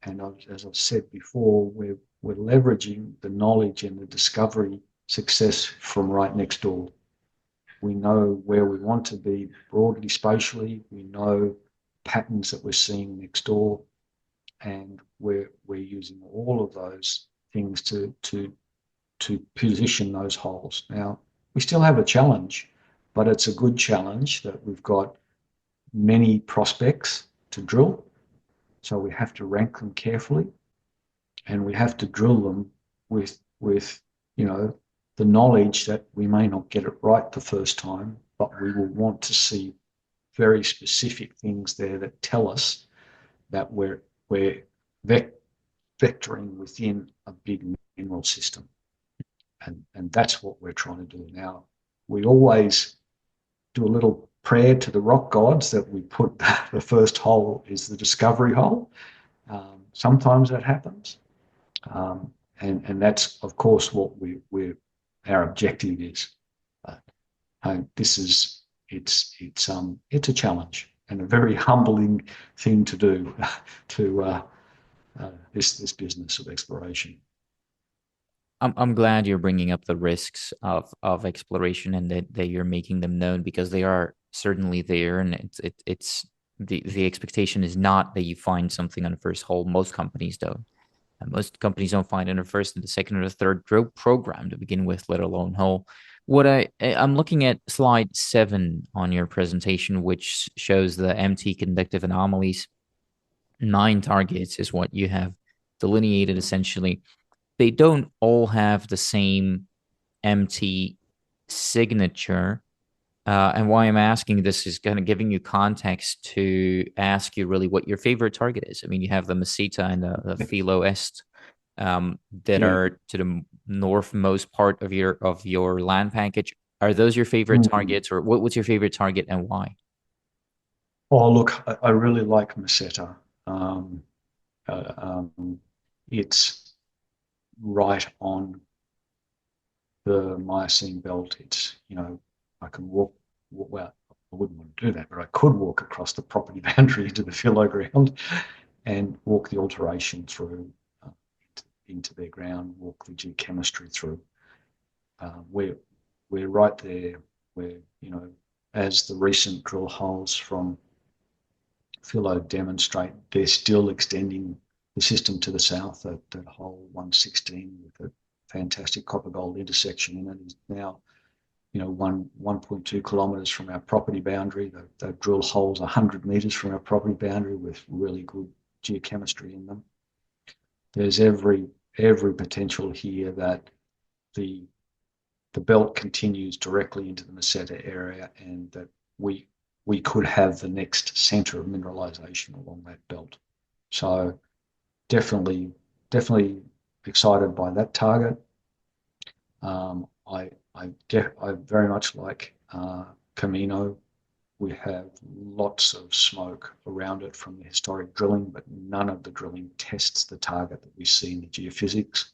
Speaker 2: And as I've said before, we're leveraging the knowledge and the discovery success from right next door. We know where we want to be broadly spatially. We know patterns that we're seeing next door, and we're using all of those things to position those holes. Now, we still have a challenge, but it's a good challenge that we've got many prospects to drill. So we have to rank them carefully, and we have to drill them with the knowledge that we may not get it right the first time, but we will want to see very specific things there that tell us that we're vectoring within a big mineral system. And that's what we're trying to do now. We always do a little prayer to the rock gods that we put the first hole is the discovery hole. Sometimes that happens. And that's, of course, what our objective is. But it's a challenge and a very humbling thing to do to this business of exploration.
Speaker 1: I'm glad you're bringing up the risks of exploration and that you're making them known, because they are certainly there, and it's the expectation is not that you find something on the first hole. Most companies don't. And most companies don't find it in the first, and the second, or the third drill program to begin with, let alone hole. I'm looking at slide 7 on your presentation, which shows the MT conductive anomalies. 9 targets is what you have delineated essentially. They don't all have the same MT signature. And why I'm asking this is kind of giving you context to ask you really what your favorite target is. I mean, you have the Meseta and the Filo Est that
Speaker 2: Yeah.
Speaker 1: are to the northmost part of your land package. Are those your favorite targets, or what's your favorite target and why?
Speaker 2: Oh, look, I really like Meseta. Um, it's right on the Miocene belt. It's, I can well, I wouldn't want to do that, but I could walk across the property boundary into the philo ground and walk the alteration through into their ground, walk the geochemistry through. We're right there where, as the recent drill holes from Filo demonstrate, they're still extending the system to the south. That hole 116 with a fantastic copper gold intersection in it is now, 1.2 kilometres from our property boundary. They've drilled holes 100 metres from our property boundary with really good geochemistry in them. There's every potential here that the belt continues directly into the Meseta area, and that we could have the next center of mineralization along that belt. So definitely excited by that target. I very much like Camino. We have lots of smoke around it from the historic drilling, but none of the drilling tests the target that we see in the geophysics.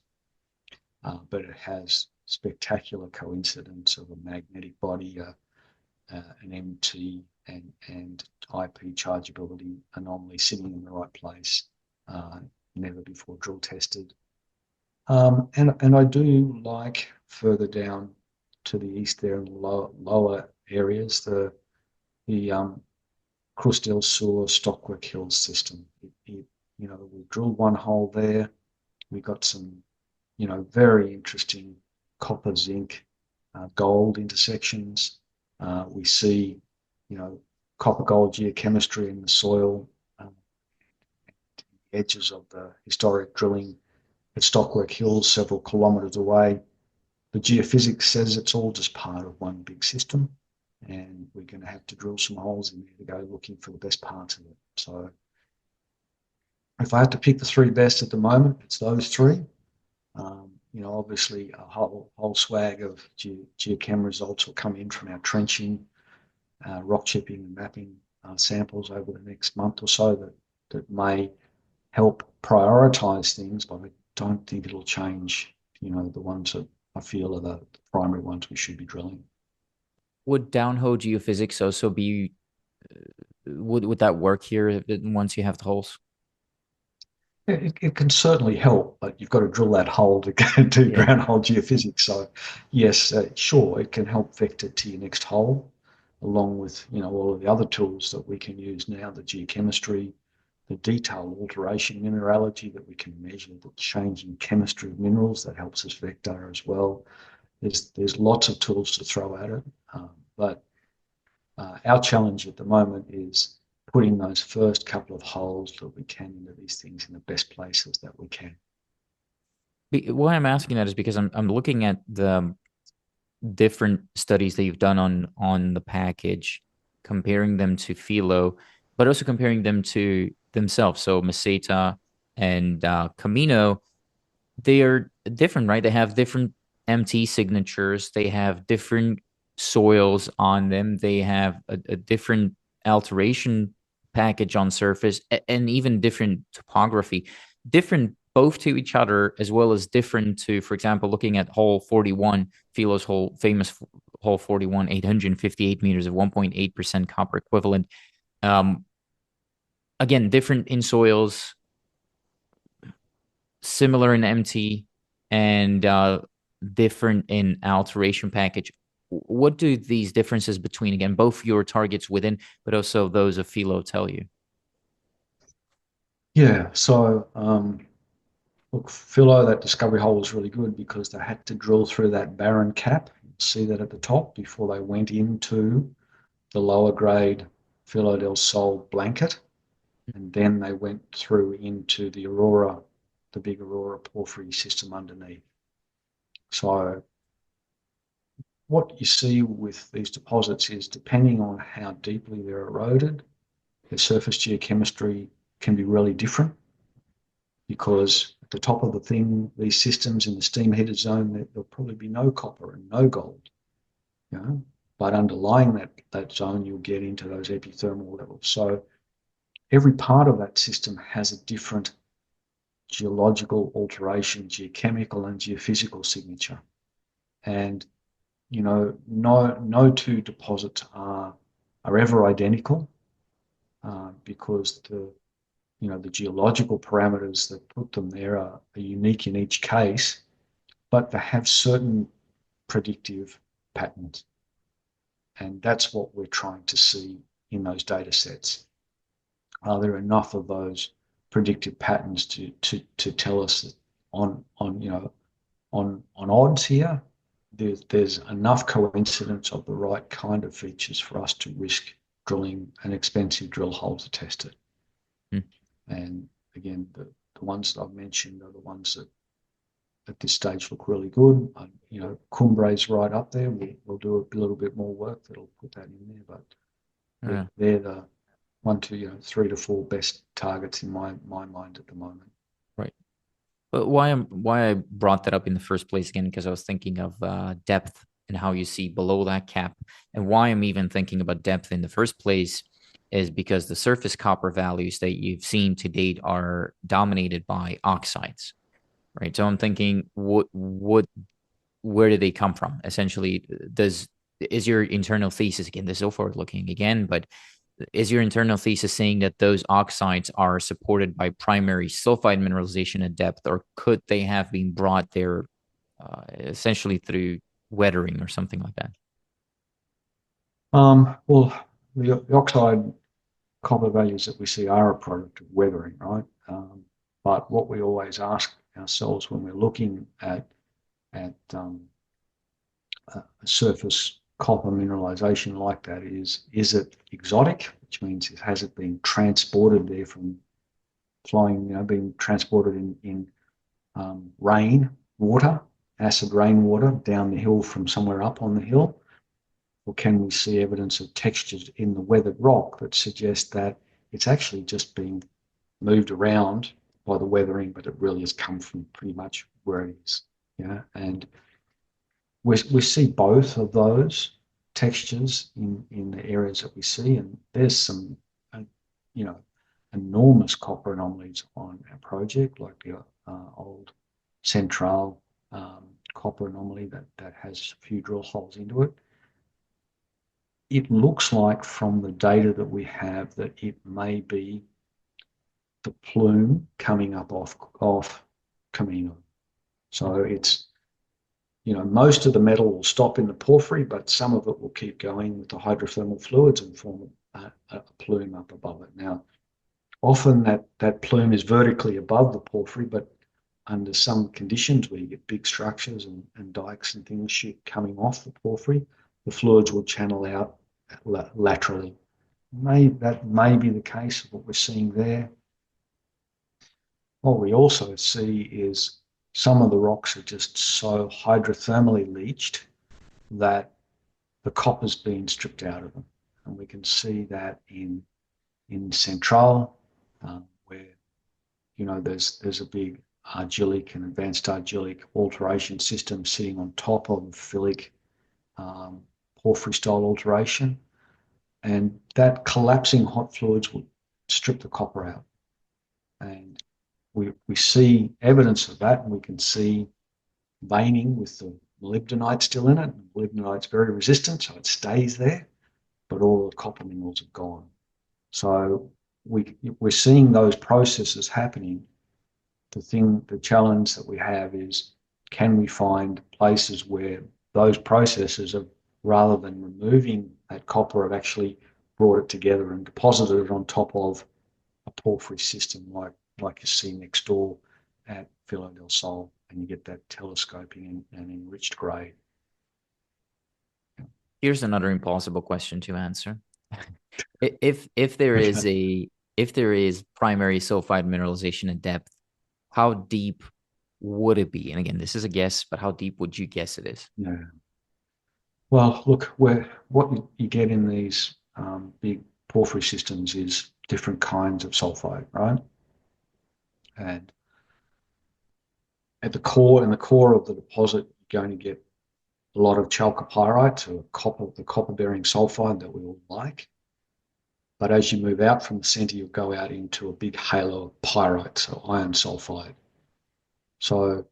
Speaker 2: But it has spectacular coincidence of a magnetic body, an MT and IP chargeability anomaly sitting in the right place, never before drill tested. And I do like further down to the east there in the lower areas, the Cruz del Sur Stockwork Hills system. We drilled one hole there. We got some, very interesting copper, zinc, gold intersections. We see, copper gold geochemistry in the soil, the edges of the historic drilling at Stockwork Hills, several kilometres away. The geophysics says it's all just part of one big system, and we're going to have to drill some holes in there to go looking for the best parts of it. So if I had to pick the three best at the moment, it's those three. Obviously a whole swag of geochem results will come in from our trenching, rock chipping and mapping samples over the next month or so that may help prioritize things, but I don't think it'll change, the ones that I feel are the primary ones we should be drilling.
Speaker 1: Would downhole geophysics also be, would that work here once you have the holes?
Speaker 2: It can certainly help, but you've got to drill that hole to go to ground hole geophysics. So yes, sure, it can help vector to your next hole, along with, all of the other tools that we can use now, the geochemistry, the detailed alteration mineralogy that we can measure, the changing chemistry of minerals that helps us vector as well. There's lots of tools to throw at it, but our challenge at the moment is putting those first couple of holes that we can into these things in the best places that we can.
Speaker 1: Why I'm asking that is because I'm looking at the different studies that you've done on the package, comparing them to Filo, but also comparing them to themselves. So Meseta and Camino, they are different, right? They have different MT signatures. They have different soils on them. They have a different alteration package on surface, and even different topography, different both to each other as well as different to, for example, looking at hole 41, Filo's hole, famous hole 41, 858 meters of 1.8% copper equivalent. Again, different in soils, similar in MT, and different in alteration package. What do these differences between, again, both your targets within, but also those of Filo tell you?
Speaker 2: Yeah, so look, Filo, that discovery hole was really good because they had to drill through that barren cap. See that at the top before they went into the lower grade Filo del Sol blanket. And then they went through into the Aurora, the big Aurora porphyry system underneath. So what you see with these deposits is, depending on how deeply they're eroded, their surface geochemistry can be really different, because at the top of the thing, these systems in the steam heated zone, there'll probably be no copper and no gold, but underlying that zone, you'll get into those epithermal levels. So every part of that system has a different geological alteration, geochemical and geophysical signature. And, no two deposits are ever identical, because the geological parameters that put them there are unique in each case, but they have certain predictive patterns. And that's what we're trying to see in those data sets. Are there enough of those predictive patterns to tell us that on odds here, there's enough coincidence of the right kind of features for us to risk drilling an expensive drill hole to test it.
Speaker 1: Hmm.
Speaker 2: And again, the ones that I've mentioned are the ones that at this stage look really good. Cumbre's right up there. We'll do a little bit more work that'll put that in there, but they're the 1 to 3 to 4 best targets in my mind at the moment.
Speaker 1: Right. But why I brought that up in the first place again, because I was thinking of depth and how you see below that cap, and why I'm even thinking about depth in the first place is because the surface copper values that you've seen to date are dominated by oxides, right? So I'm thinking, where do they come from? Essentially, is your internal thesis, again, this is so forward looking again, but is your internal thesis saying that those oxides are supported by primary sulfide mineralization at depth, or could they have been brought there essentially through weathering or something like that?
Speaker 2: Well, the oxide copper values that we see are a product of weathering, right? But what we always ask ourselves when we're looking at a surface copper mineralization like that is it exotic, which means has it been transported there from flowing, being transported in rain water, acid rainwater down the hill from somewhere up on the hill? Or can we see evidence of textures in the weathered rock that suggest that it's actually just being moved around by the weathering, but it really has come from pretty much where it is? And we see both of those textures in the areas that we see, and there's some, enormous copper anomalies on our project, like the old Central copper anomaly that has a few drill holes into it. It looks like from the data that we have that it may be the plume coming up off Camino. So it's, most of the metal will stop in the porphyry, but some of it will keep going with the hydrothermal fluids and form a plume up above it. Now, often that plume is vertically above the porphyry, but under some conditions where you get big structures and dikes and things coming off the porphyry, the fluids will channel out laterally. That may be the case of what we're seeing there. What we also see is some of the rocks are just so hydrothermally leached that the copper's been stripped out of them. And we can see that in Central, where, there's a big argillic and advanced argillic alteration system sitting on top of phyllic porphyry style alteration. And that collapsing hot fluids will strip the copper out. And we see evidence of that, and we can see veining with the molybdenite still in it. Molybdenite's very resistant, so it stays there, but all the copper minerals have gone. So we're seeing those processes happening. The challenge that we have is, can we find places where those processes have, rather than removing that copper, have actually brought it together and deposited it on top of a porphyry system like you see next door at Filo del Sol, and you get that telescoping and enriched grade.
Speaker 1: Here's another impossible question to answer. If there is primary sulfide mineralization at depth, how deep would it be? And again, this is a guess, but how deep would you guess it is?
Speaker 2: Yeah. Well, look, what you get in these big porphyry systems is different kinds of sulfide, right? And in the core of the deposit, you're going to get a lot of chalcopyrite, so the copper-bearing sulfide that we all like. But as you move out from the center, you'll go out into a big halo of pyrite, so iron sulfide. So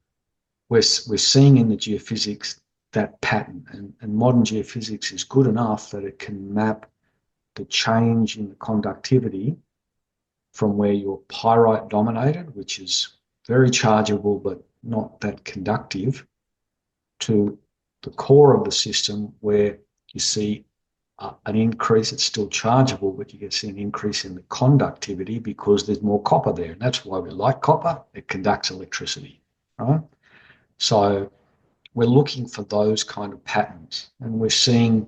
Speaker 2: we're seeing in the geophysics that pattern, and modern geophysics is good enough that it can map the change in the conductivity from where you're pyrite dominated, which is very chargeable but not that conductive, to the core of the system where you see an increase. It's still chargeable, but you can see an increase in the conductivity because there's more copper there. And that's why we like copper. It conducts electricity, right? So we're looking for those kind of patterns. And we're seeing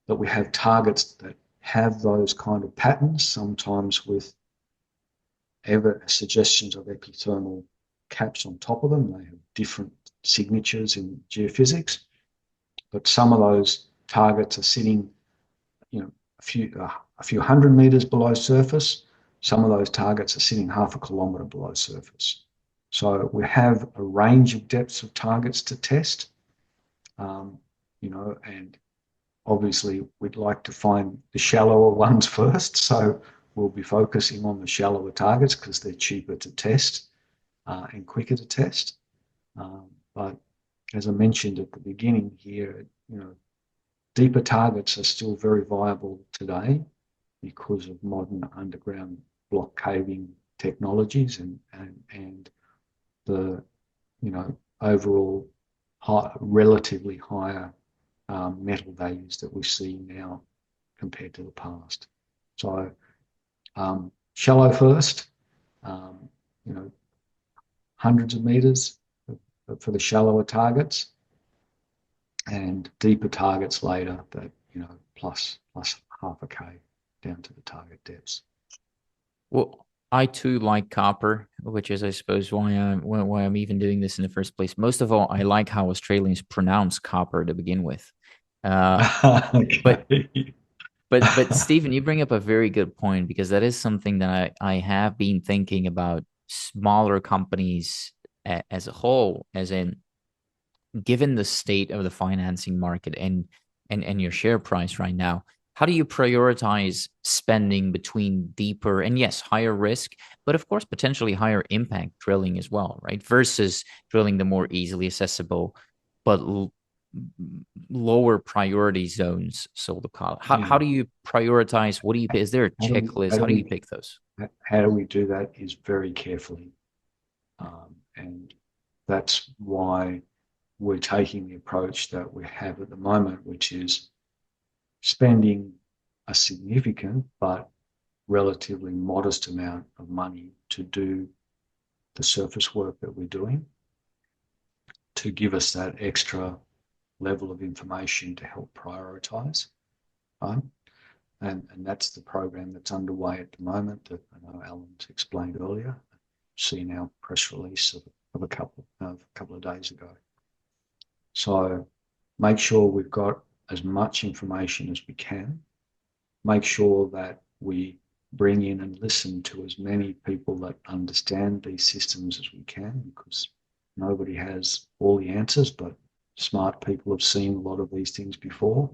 Speaker 2: that we have targets that have those kind of patterns, sometimes with ever suggestions of epithermal caps on top of them. They have different signatures in geophysics, but some of those targets are sitting, a few hundred meters below surface. Some of those targets are sitting half a kilometer below surface. So we have a range of depths of targets to test, and obviously we'd like to find the shallower ones first. So we'll be focusing on the shallower targets because they're cheaper to test and quicker to test. But as I mentioned at the beginning here, deeper targets are still very viable today because of modern underground block caving technologies and the overall relatively higher metal values that we see now compared to the past. So shallow first, you know, hundreds of meters for the shallower targets, and deeper targets later that plus half a k down to the target depths.
Speaker 1: Well, I too like copper, which is, I suppose, why I'm even doing this in the first place. Most of all, I like how Australians pronounce copper to begin with. Uh, but
Speaker 2: Okay.
Speaker 1: but Stephen, you bring up a very good point because that is something that I have been thinking about smaller companies as a whole, as in given the state of the financing market and your share price right now, how do you prioritize spending between deeper and yes, higher risk, but of course potentially higher impact drilling as well, right? Versus drilling the more easily accessible, but lower priority zones, so to call it. How
Speaker 2: Yeah.
Speaker 1: do you prioritize? What do you? Is there a
Speaker 2: How do we
Speaker 1: checklist?
Speaker 2: how do
Speaker 1: How do you
Speaker 2: we
Speaker 1: pick those?
Speaker 2: how do we do that is very carefully, and that's why we're taking the approach that we have at the moment, which is spending a significant but relatively modest amount of money to do the surface work that we're doing, to give us that extra level of information to help prioritize. Right? And that's the program that's underway at the moment that I know Alan's explained earlier. Seen our press release of a couple of days ago. So make sure we've got as much information as we can. Make sure that we bring in and listen to as many people that understand these systems as we can, because nobody has all the answers, but smart people have seen a lot of these things before.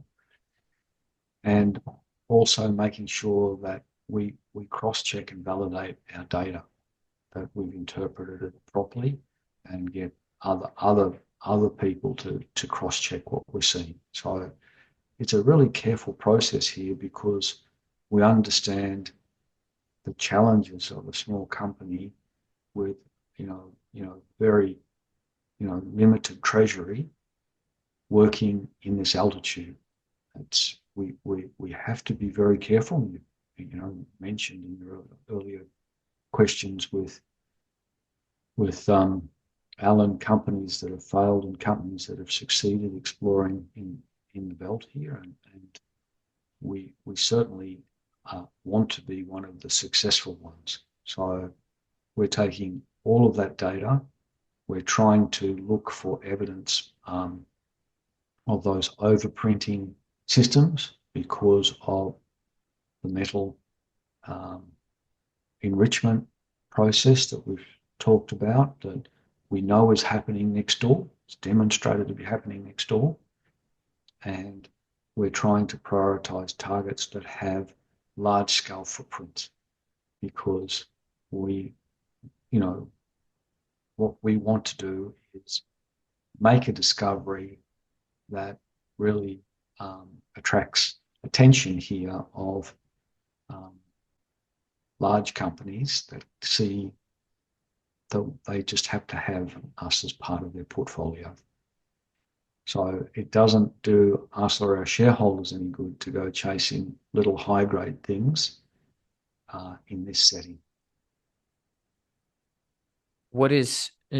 Speaker 2: And also making sure that we cross-check and validate our data, that we've interpreted it properly, and get other people to cross-check what we're seeing. So it's a really careful process here because we understand the challenges of a small company with very limited treasury working in this altitude. It's we have to be very careful. Mentioned in your earlier questions with Alan, companies that have failed and companies that have succeeded exploring in the belt here, and we certainly want to be one of the successful ones. So we're taking all of that data. We're trying to look for evidence of those overprinting systems because of the metal enrichment process that we've talked about, that we know is happening next door. It's demonstrated to be happening next door. And we're trying to prioritize targets that have large scale footprints, because what we want to do is make a discovery that really attracts attention here of large companies that see that they just have to have us as part of their portfolio. So it doesn't do us or our shareholders any good to go chasing little high-grade things in this setting.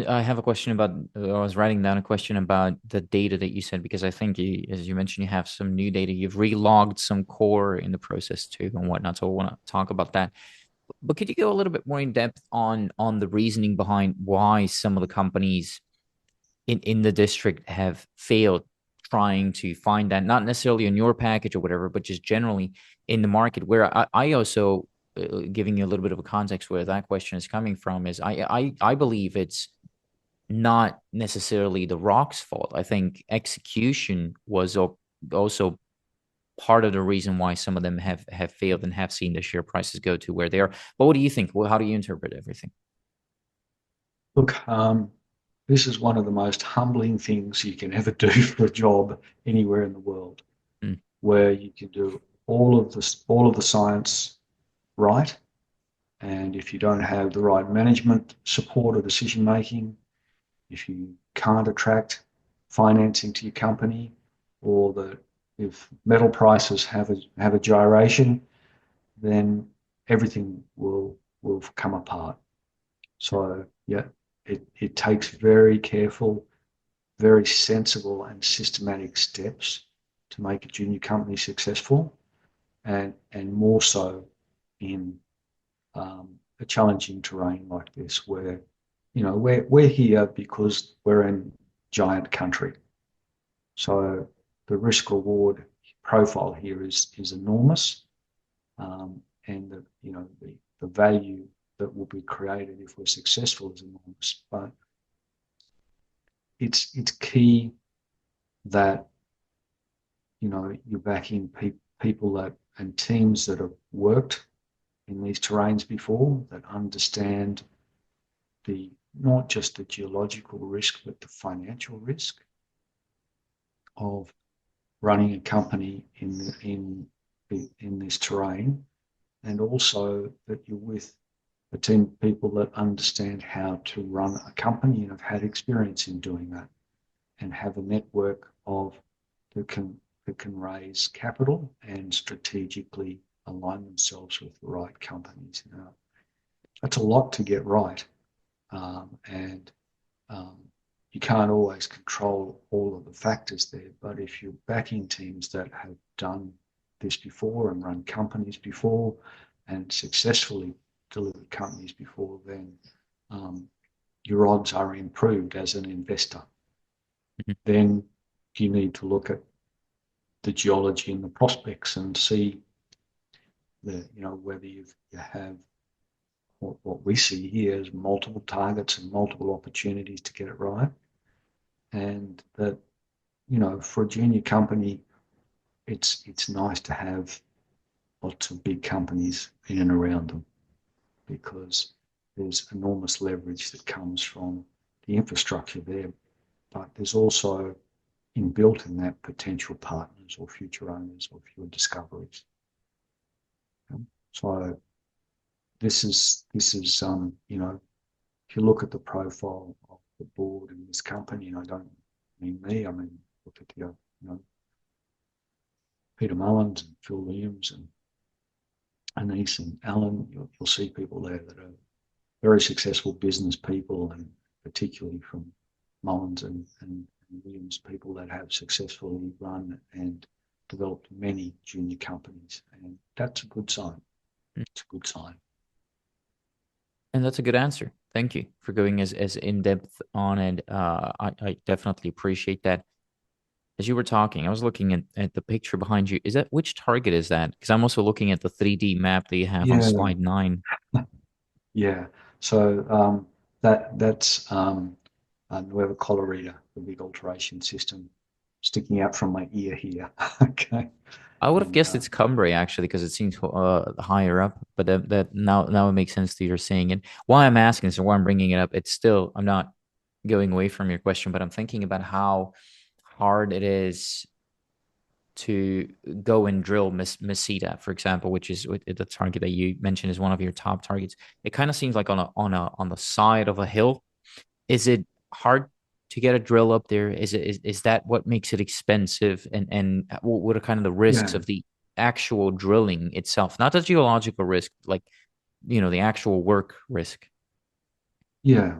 Speaker 1: I have a question about, I was writing down a question about the data that you said, because I think as you mentioned, you have some new data. You've relogged some core in the process too and whatnot. So I want to talk about that. But could you go a little bit more in depth on the reasoning behind why some of the companies in the district have failed trying to find that, not necessarily on your package or whatever, but just generally in the market? Where I also giving you a little bit of a context where that question is coming from is I believe it's not necessarily the rock's fault. I think execution was also part of the reason why some of them have failed and have seen the share prices go to where they are. But what do you think? Well, how do you interpret everything?
Speaker 2: Look, this is one of the most humbling things you can ever do for a job anywhere in the world,
Speaker 1: Mm,
Speaker 2: where you can do all of the science right, and if you don't have the right management support or decision making, if you can't attract financing to your company, or if metal prices have a gyration, then everything will come apart. So yeah, it takes very careful, very sensible and systematic steps to make a junior company successful, and more so in a challenging terrain like this, where we're here because we're in giant country. So the risk reward profile here is enormous, and the value that will be created if we're successful is enormous. But it's key that you're backing people that and teams that have worked in these terrains before, that understand the not just the geological risk but the financial risk of running a company in this terrain, and also that you're with a team of people that understand how to run a company and have had experience in doing that, and have a network of that can raise capital and strategically align themselves with the right companies. Now, that's a lot to get right, and you can't always control all of the factors there. But if you're backing teams that have done this before and run companies before and successfully delivered companies before, then your odds are improved as an investor.
Speaker 1: mhm.
Speaker 2: Then you need to look at the geology and the prospects and see whether you have what we see here is multiple targets and multiple opportunities to get it right. And that, for a junior company, it's nice to have lots of big companies in and around them, because there's enormous leverage that comes from the infrastructure there. But there's also inbuilt in that potential partners or future owners of your discoveries. So this is if you look at the profile of the board in this company, and I don't mean me, I mean look at Peter Mullins and Phil Williams and Anise and Alan, you'll see people there that are very successful business people, and particularly from Mullins and Williams, people that have successfully run and developed many junior companies, and that's a good sign. It's a good sign.
Speaker 1: And that's a good answer. Thank you for going as in depth on it. I definitely appreciate that. As you were talking, I was looking at the picture behind you. Is that which target is that? Because I'm also looking at the 3D map that you have on
Speaker 2: Yeah,
Speaker 1: slide 9.
Speaker 2: yeah. So that's Nueva Colorida, the big alteration system sticking out from my ear here. Okay,
Speaker 1: I would have
Speaker 2: and
Speaker 1: guessed it's Cumbria actually because it seems higher up, but that now it makes sense that you're saying it. Why I'm asking this or why I'm bringing it up, it's still I'm not going away from your question, but I'm thinking about how hard it is to go and drill Mesita, for example, which is the target that you mentioned is one of your top targets. It kind of seems like on the side of a hill. Is it hard to get a drill up there? Is that what makes it expensive? And what are kind of the risks
Speaker 2: yeah,
Speaker 1: of the actual drilling itself? Not the geological risk, like the actual work risk.
Speaker 2: yeah.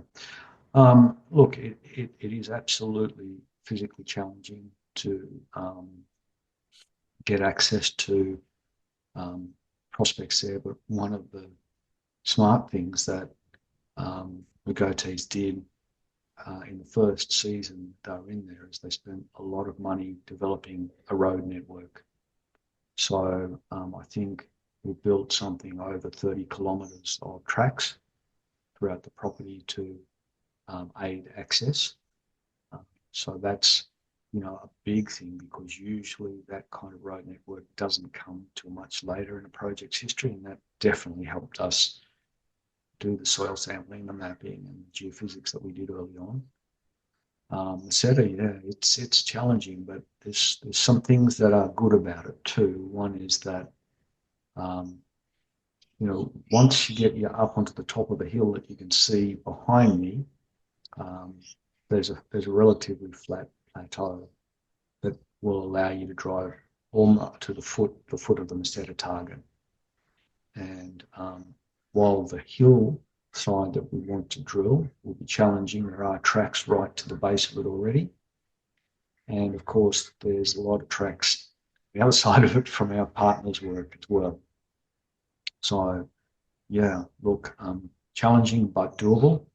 Speaker 2: Look, it is absolutely physically challenging to get access to um, prospects there, but one of the smart things that Mogotes did in the first season they were in there is they spent a lot of money developing a road network. So I think we built something over 30 kilometres of tracks throughout the property to aid access. So that's, a big thing because usually that kind of road network doesn't come till much later in a project's history, and that definitely helped us do the soil sampling, the mapping, and the geophysics that we did early on. The setter, yeah, it's challenging, but there's some things that are good about it too. One is that um, once you get you up onto the top of the hill that you can see behind me, um, there's a relatively flat plateau that will allow you to drive almost to the foot of the Meseta target. And while the hill side that we want to drill will be challenging, there are tracks right to the base of it already. And of course, there's a lot of tracks the other side of it from our partners' work as well. So, yeah, look, challenging but doable,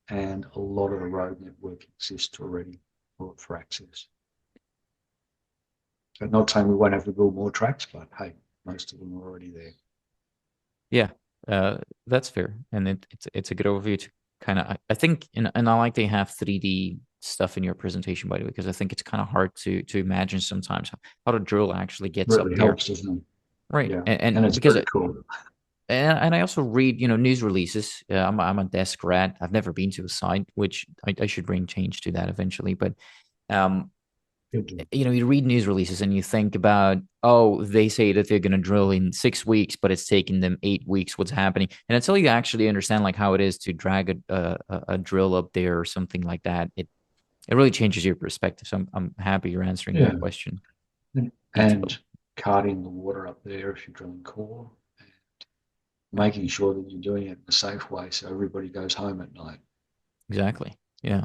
Speaker 2: and a lot of the road network exists already for access. So not saying we won't have to build more tracks, but hey, most of them are already there.
Speaker 1: Yeah, that's fair, and it's a good overview to kind of I think and I like they have 3D stuff in your presentation by the way because I think it's kind of hard to imagine sometimes how the drill actually gets up
Speaker 2: Really
Speaker 1: there,
Speaker 2: helps, doesn't it?
Speaker 1: right?
Speaker 2: Yeah,
Speaker 1: And
Speaker 2: and it's
Speaker 1: because
Speaker 2: very cool.
Speaker 1: and I also read news releases. I'm a desk rat. I've never been to a site, which I should bring change to that eventually, but um
Speaker 2: Good.
Speaker 1: you read news releases and you think about, oh, they say that they're going to drill in 6 weeks, but it's taking them 8 weeks. What's happening? And until you actually understand like how it is to drag a drill up there or something like that, it really changes your perspective. So I'm happy you're answering that
Speaker 2: Yeah,
Speaker 1: question
Speaker 2: and
Speaker 1: detailed.
Speaker 2: carting the water up there if you're drilling core, and making sure that you're doing it in a safe way so everybody goes home at night.
Speaker 1: Exactly. Yeah.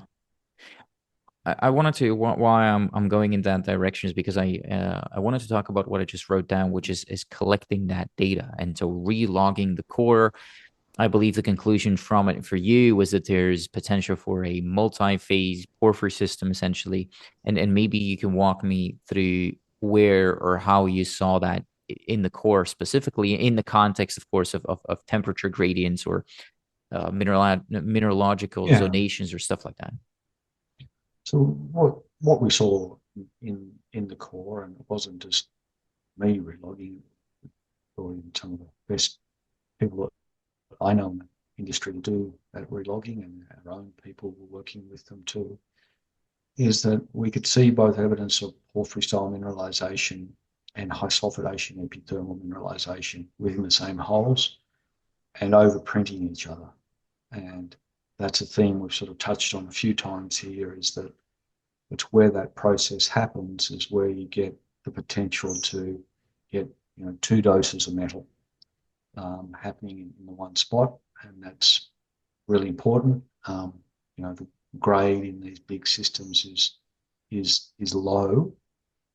Speaker 1: I wanted to why I'm going in that direction is because I wanted to talk about what I just wrote down, which is collecting that data and so re-logging the core. I believe the conclusion from it for you was that there's potential for a multi-phase porphyry system essentially, and maybe you can walk me through where or how you saw that in the core specifically in the context, of course, of temperature gradients or mineralogical
Speaker 2: Yeah.
Speaker 1: zonations or stuff like that.
Speaker 2: So what we saw in the core, and it wasn't just me relogging, or even some of the best people that I know in the industry to do that relogging, and our own people were working with them too, is that we could see both evidence of porphyry style mineralization and high sulfidation epithermal mineralization within the same holes and overprinting each other. And that's a theme we've sort of touched on a few times here, is that it's where that process happens is where you get the potential to get two doses of metal happening in the one spot, and that's really important. The grade in these big systems is low,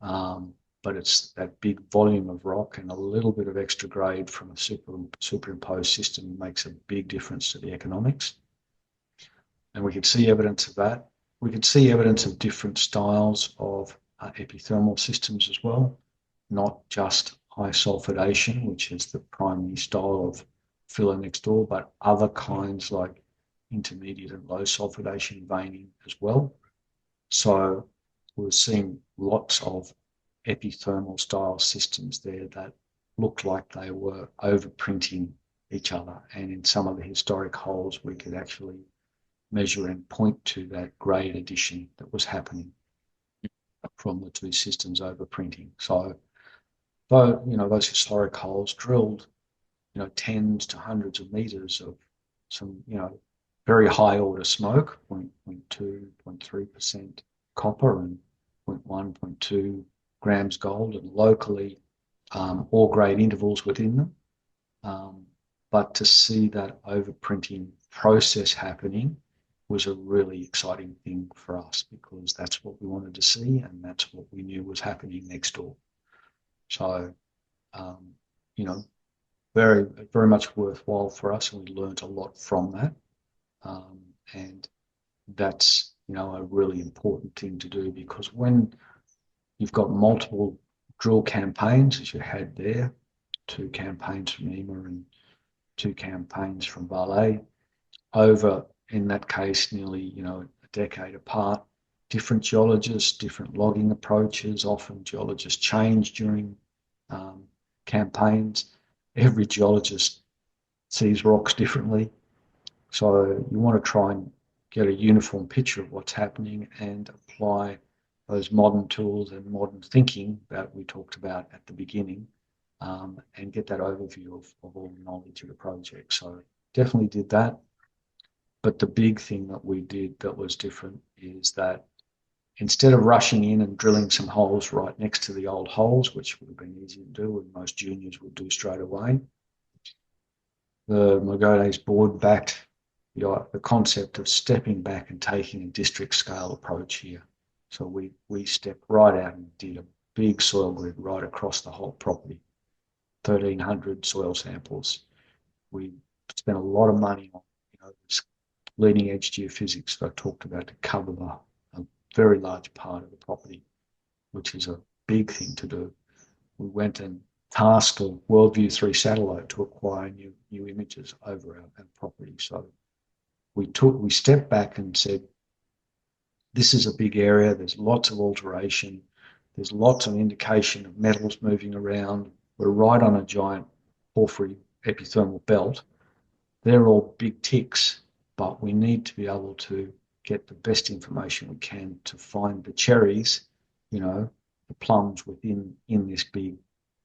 Speaker 2: but it's that big volume of rock and a little bit of extra grade from a superimposed system makes a big difference to the economics. And we could see evidence of that. We could see evidence of different styles of epithermal systems as well, not just high sulfidation, which is the primary style of Filo next door, but other kinds like intermediate and low sulfidation veining as well. So we're seeing lots of epithermal style systems there that looked like they were overprinting each other. And in some of the historic holes, we could actually measure and point to that grade addition that was happening from the two systems overprinting. So, those historic holes drilled, tens to hundreds of meters of some, very high order smoke, 0.2, 0.3% copper and 0.1, 0.2 grams gold, and locally ore grade intervals within them. But to see that overprinting process happening was a really exciting thing for us because that's what we wanted to see and that's what we knew was happening next door. So, um, you know, very much worthwhile for us, and we learned a lot from that. And that's, a really important thing to do, because when you've got multiple drill campaigns, as you had there, 2 campaigns from EMA and 2 campaigns from Vale, over, in that case, nearly, a decade apart, different geologists, different logging approaches. Often geologists change during campaigns. Every geologist sees rocks differently. So you want to try and get a uniform picture of what's happening and apply those modern tools and modern thinking that we talked about at the beginning, and get that overview of all the knowledge of the project. So definitely did that. But the big thing that we did that was different is that instead of rushing in and drilling some holes right next to the old holes, which would have been easy to do and most juniors would do straight away, the Mogotes board backed the concept of stepping back and taking a district scale approach here. So we stepped right out and did a big soil grid right across the whole property, 1,300 soil samples. We spent a lot of money on this leading edge geophysics that I talked about to cover a very large part of the property, which is a big thing to do. We went and tasked a WorldView 3 satellite to acquire new images over our property. So we stepped back and said, this is a big area, there's lots of alteration, there's lots of indication of metals moving around. We're right on a giant porphyry epithermal belt. They're all big ticks, but we need to be able to get the best information we can to find the cherries, the plums within this big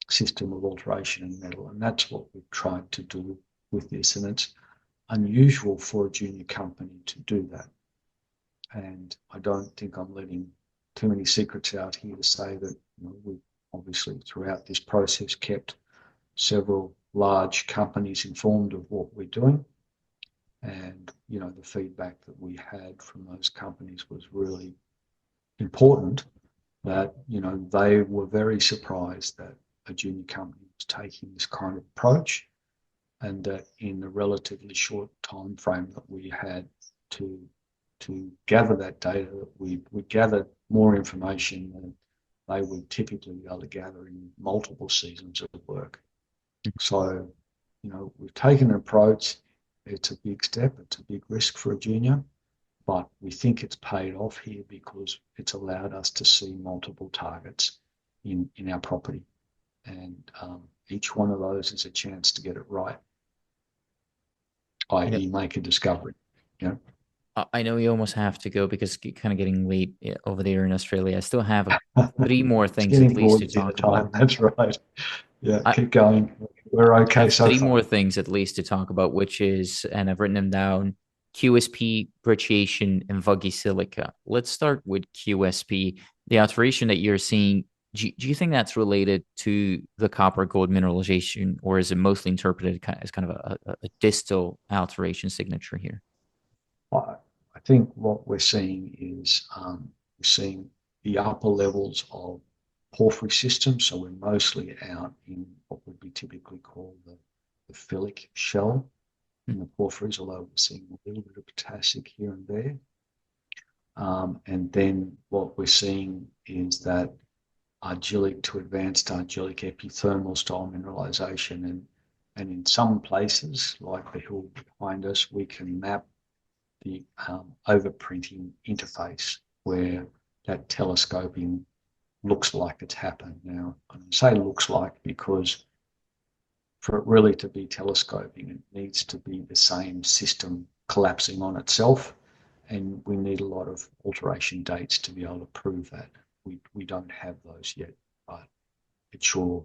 Speaker 2: system of alteration and metal. And that's what we've tried to do with this. And it's unusual for a junior company to do that. And I don't think I'm letting too many secrets out here to say that we've obviously throughout this process kept several large companies informed of what we're doing. And, the feedback that we had from those companies was really important, that, they were very surprised that a junior company was taking this kind of approach, and that in the relatively short time frame that we had to gather that data, we gathered more information than they would typically be able to gather in multiple seasons of work. So, we've taken an approach. It's a big step. It's a big risk for a junior, but we think it's paid off here because it's allowed us to see multiple targets in our property. And each one of those is a chance to get it right, i.e. make a discovery.
Speaker 1: I know you almost have to go because it's kind of getting late over there in Australia. I still have 3 more things at least to talk about.
Speaker 2: That's right. Yeah, keep going. We're okay so far.
Speaker 1: 3 more things at least to talk about, which is, and I've written them down, QSP, brecciation, and vuggy silica. Let's start with QSP. The alteration that you're seeing, do you think that's related to the copper gold mineralization, or is it mostly interpreted as kind of a distal alteration signature here?
Speaker 2: I think what we're seeing is we're seeing the upper levels of porphyry systems. So we're mostly out in what would be typically called the phyllic shell in the porphyries, although we're seeing a little bit of potassic here and there. And then what we're seeing is that argillic to advanced argillic epithermal style mineralization. And in some places, like the hill behind us, we can map the overprinting interface where that telescoping looks like it's happened. Now, I say looks like because for it really to be telescoping, it needs to be the same system collapsing on itself, and we need a lot of alteration dates to be able to prove that. We don't have those yet, but it sure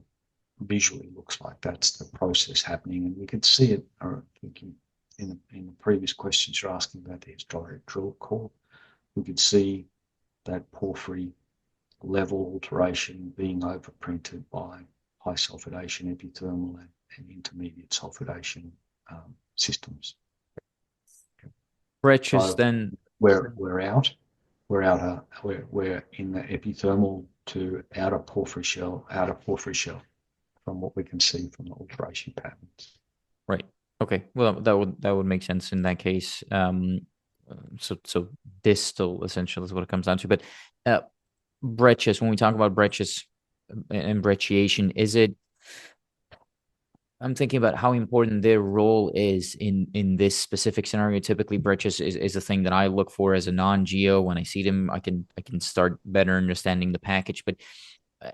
Speaker 2: visually looks like that's the process happening, and we could see it. Or thinking in the previous questions you're asking about the historic drill core, we could see that porphyry level alteration being overprinted by high sulfidation epithermal and intermediate sulfidation systems.
Speaker 1: Breccias, so then
Speaker 2: we're in the epithermal to outer porphyry shell. from what we can see from the alteration patterns.
Speaker 1: Right. Okay. Well, that would make sense in that case. So distal essentially is what it comes down to. But uh, breccias, when we talk about breccias and brecciation, is it? I'm thinking about how important their role is in this specific scenario. Typically, breccias is a thing that I look for as a non-geo. When I see them, I can start better understanding the package. But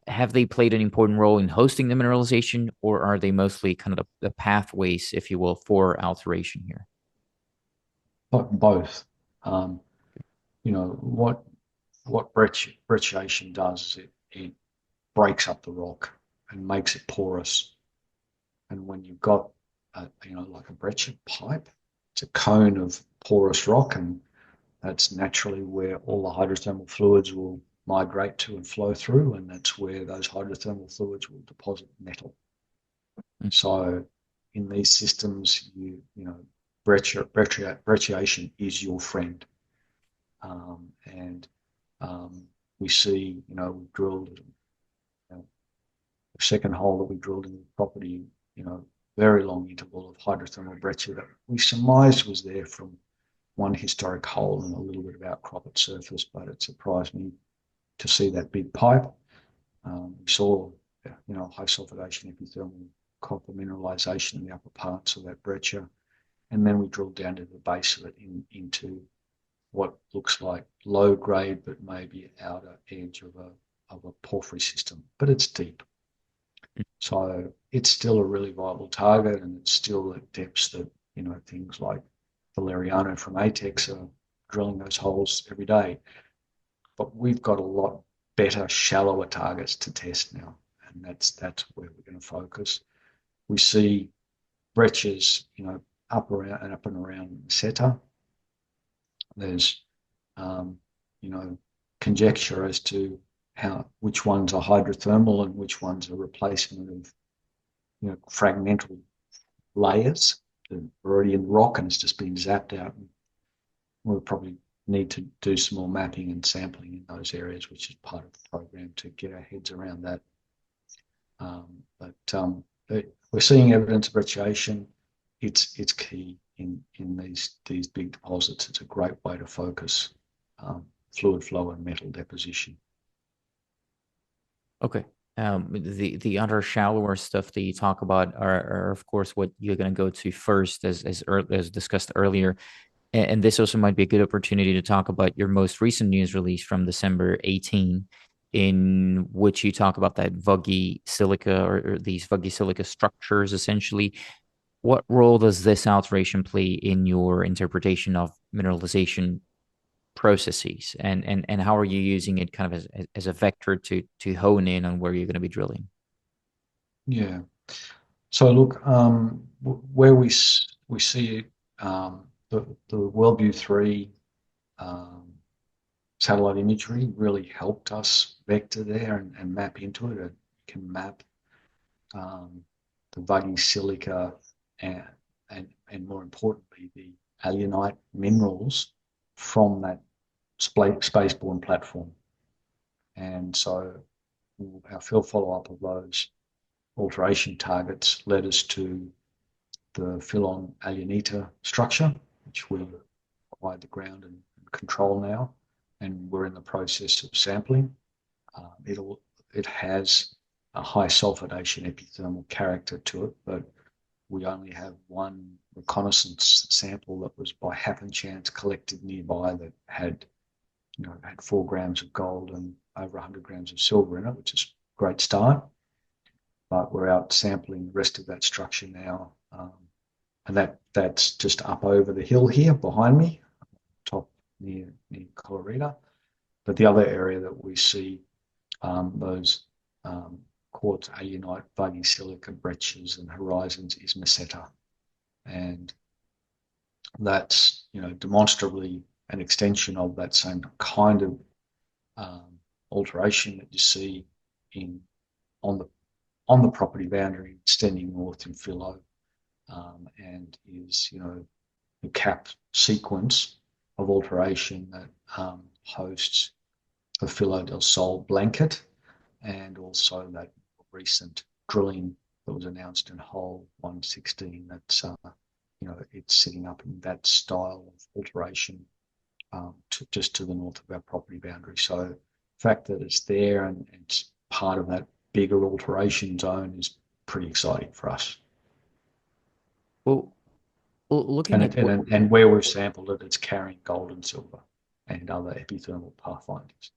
Speaker 1: have they played an important role in hosting the mineralization, or are they mostly kind of the pathways, if you will, for alteration here?
Speaker 2: But both. Um, what brecciation does is it breaks up the rock and makes it porous. And when you've got like a breccia pipe, it's a cone of porous rock, and that's naturally where all the hydrothermal fluids will migrate to and flow through, and that's where those hydrothermal fluids will deposit metal. So in these systems, brecciation is your friend. And we see, we drilled the second hole that we drilled in the property, very long interval of hydrothermal breccia that we surmised was there from one historic hole and a little bit of outcrop at surface, but it surprised me to see that big pipe. We saw, high sulfidation epithermal copper mineralization in the upper parts of that breccia, and then we drilled down to the base of it into what looks like low grade, but maybe outer edge of a porphyry system, but it's deep. So it's still a really viable target, and it's still at depths that, things like Valeriano from ATEX are drilling those holes every day. But we've got a lot better, shallower targets to test now, and that's where we're going to focus. We see breccias, up and around Meseta. There's, conjecture as to which ones are hydrothermal and which ones are replacement of, fragmental layers that are already in rock and it's just been zapped out. And we'll probably need to do some more mapping and sampling in those areas, which is part of the program to get our heads around that. But we're seeing evidence of brecciation. It's key in these big deposits. It's a great way to focus fluid flow and metal deposition.
Speaker 1: Okay. The other shallower stuff that you talk about are of course what you're going to go to first, as discussed earlier. And this also might be a good opportunity to talk about your most recent news release from December 18, in which you talk about that vuggy silica or these vuggy silica structures essentially. What role does this alteration play in your interpretation of mineralization processes, and how are you using it kind of as a vector to hone in on where you're going to be drilling?
Speaker 2: Yeah. So look, where we see it, the WellView 3 satellite imagery really helped us vector there and map into it. It can map the vuggy silica and more importantly, the alunite minerals from that spaceborne platform. And so our field follow-up of those alteration targets led us to the Filon alunita structure, which we acquired the ground and control now, and we're in the process of sampling. It has a high sulfidation epithermal character to it, but we only have one reconnaissance sample that was by happen chance collected nearby that had 4 grams of gold and over 100 grams of silver in it, which is a great start. But we're out sampling the rest of that structure now, and that's just up over the hill here behind me, top near Colorado. But the other area that we see those quartz alunite, vuggy silica breccias and horizons is Meseta, and that's demonstrably an extension of that same kind of alteration that you see on the property boundary extending north in Filo, and is the cap sequence of alteration that hosts the Filo del Sol blanket, and also that recent drilling that was announced in hole 116. That's it's sitting up in that style of alteration just to the north of our property boundary. So the fact that it's there and it's part of that bigger alteration zone is pretty exciting for us.
Speaker 1: Well, looking at what
Speaker 2: And where we've sampled it, it's carrying gold and silver and other epithermal pathfinders.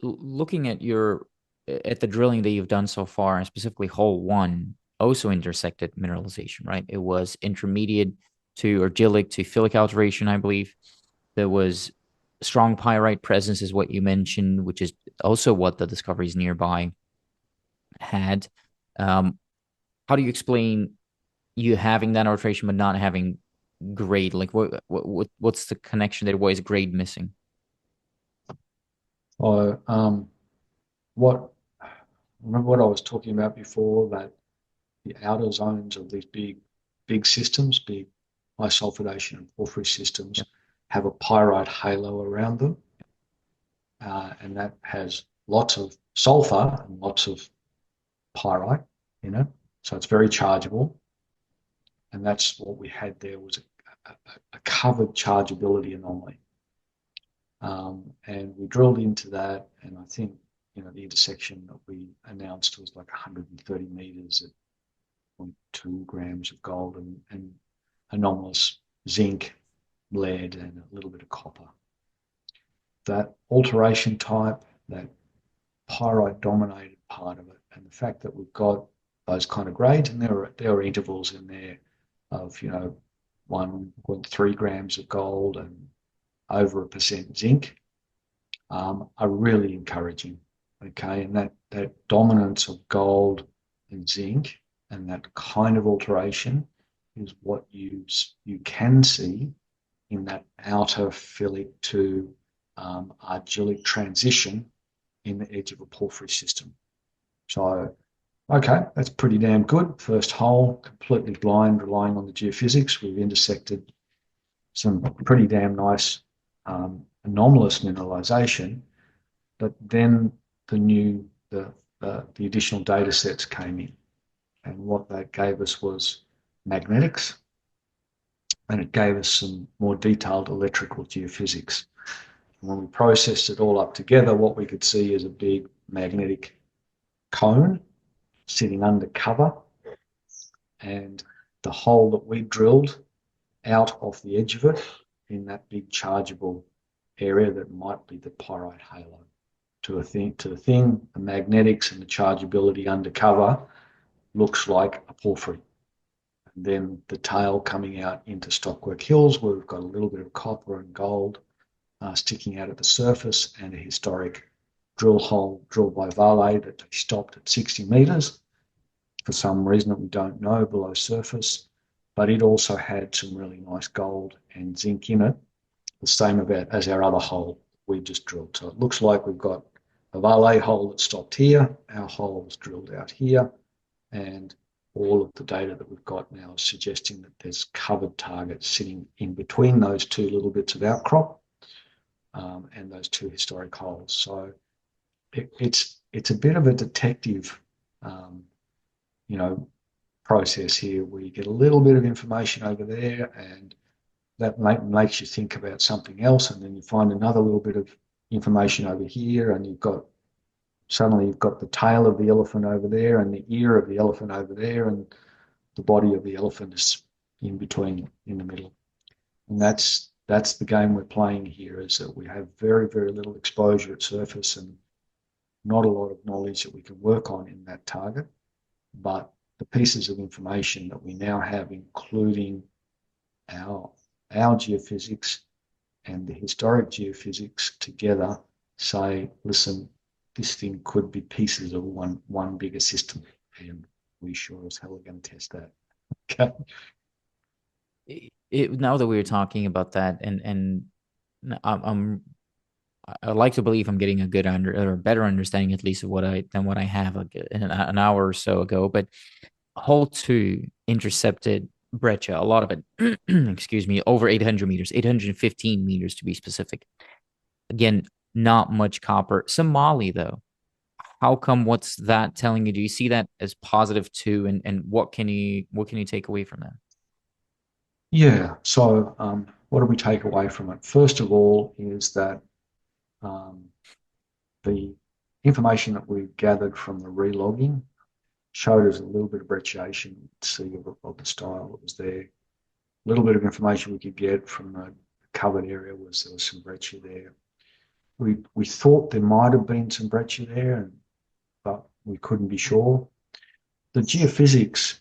Speaker 1: looking at the drilling that you've done so far, and specifically hole one, also intersected mineralization, right? It was intermediate to argillic to philic alteration, I believe. There was strong pyrite presence, is what you mentioned, which is also what the discoveries nearby had. How do you explain you having that alteration but not having grade? Like what's the connection there? Why is grade missing?
Speaker 2: Or what remember what I was talking about before, that the outer zones of these big systems, big high sulfidation and porphyry systems,
Speaker 1: Yep.
Speaker 2: have a pyrite halo around them, and that has lots of sulfur and lots of pyrite in it, so it's very chargeable. And that's what we had there, was a covered chargeability anomaly. And we drilled into that, and I think the intersection that we announced was like 130 meters at 0.2 grams of gold and anomalous zinc, lead, and a little bit of copper. That alteration type, that pyrite dominated part of it, and the fact that we've got those kind of grades, and there are intervals in there of 1.3 grams of gold and over 1% zinc, are really encouraging. Okay, and that dominance of gold and zinc and that kind of alteration is what you can see in that outer philic to argillic transition in the edge of a porphyry system. So, okay, that's pretty damn good. First hole, completely blind, relying on the geophysics. We've intersected some pretty damn nice anomalous mineralization, but then the additional data sets came in, and what that gave us was magnetics, and it gave us some more detailed electrical geophysics. And when we processed it all up together, what we could see is a big magnetic cone sitting under cover, and the hole that we drilled out off the edge of it in that big chargeable area that might be the pyrite halo. To the thing, the magnetics and the chargeability undercover looks like a porphyry. And then the tail coming out into Stockwork Hills, where we've got a little bit of copper and gold sticking out at the surface, and a historic drill hole drilled by Vale that they stopped at 60 meters for some reason that we don't know below surface. But it also had some really nice gold and zinc in it, the same about as our other hole we just drilled. So it looks like we've got a Vale hole that stopped here, our hole was drilled out here, and all of the data that we've got now is suggesting that there's covered targets sitting in between those two little bits of outcrop and those two historic holes. So it's a bit of a detective, process here, where you get a little bit of information over there, and that makes you think about something else, and then you find another little bit of information over here, and suddenly you've got the tail of the elephant over there and the ear of the elephant over there, and the body of the elephant is in between, in the middle. And that's the game we're playing here, is that we have very, very little exposure at surface and not a lot of knowledge that we can work on in that target. But the pieces of information that we now have, including our geophysics and the historic geophysics together, say, listen, this thing could be pieces of one bigger system, and we sure as hell are going to test that. Okay.
Speaker 1: Now that we're talking about that, and I like to believe I'm getting a good or better understanding, at least of what I have an hour or so ago. But hole two intercepted breccia, a lot of it, excuse me, over 800 meters, 815 meters to be specific. Again, not much copper. Some moly though. How come? What's that telling you? Do you see that as positive too? And what can you take away from that?
Speaker 2: Yeah. So, what do we take away from it? First of all, is that um, the information that we gathered from the relogging showed us a little bit of brecciation, see of the style that was there. A little bit of information we could get from the covered area was there was some breccia there. We thought there might have been some breccia there, but we couldn't be sure. The geophysics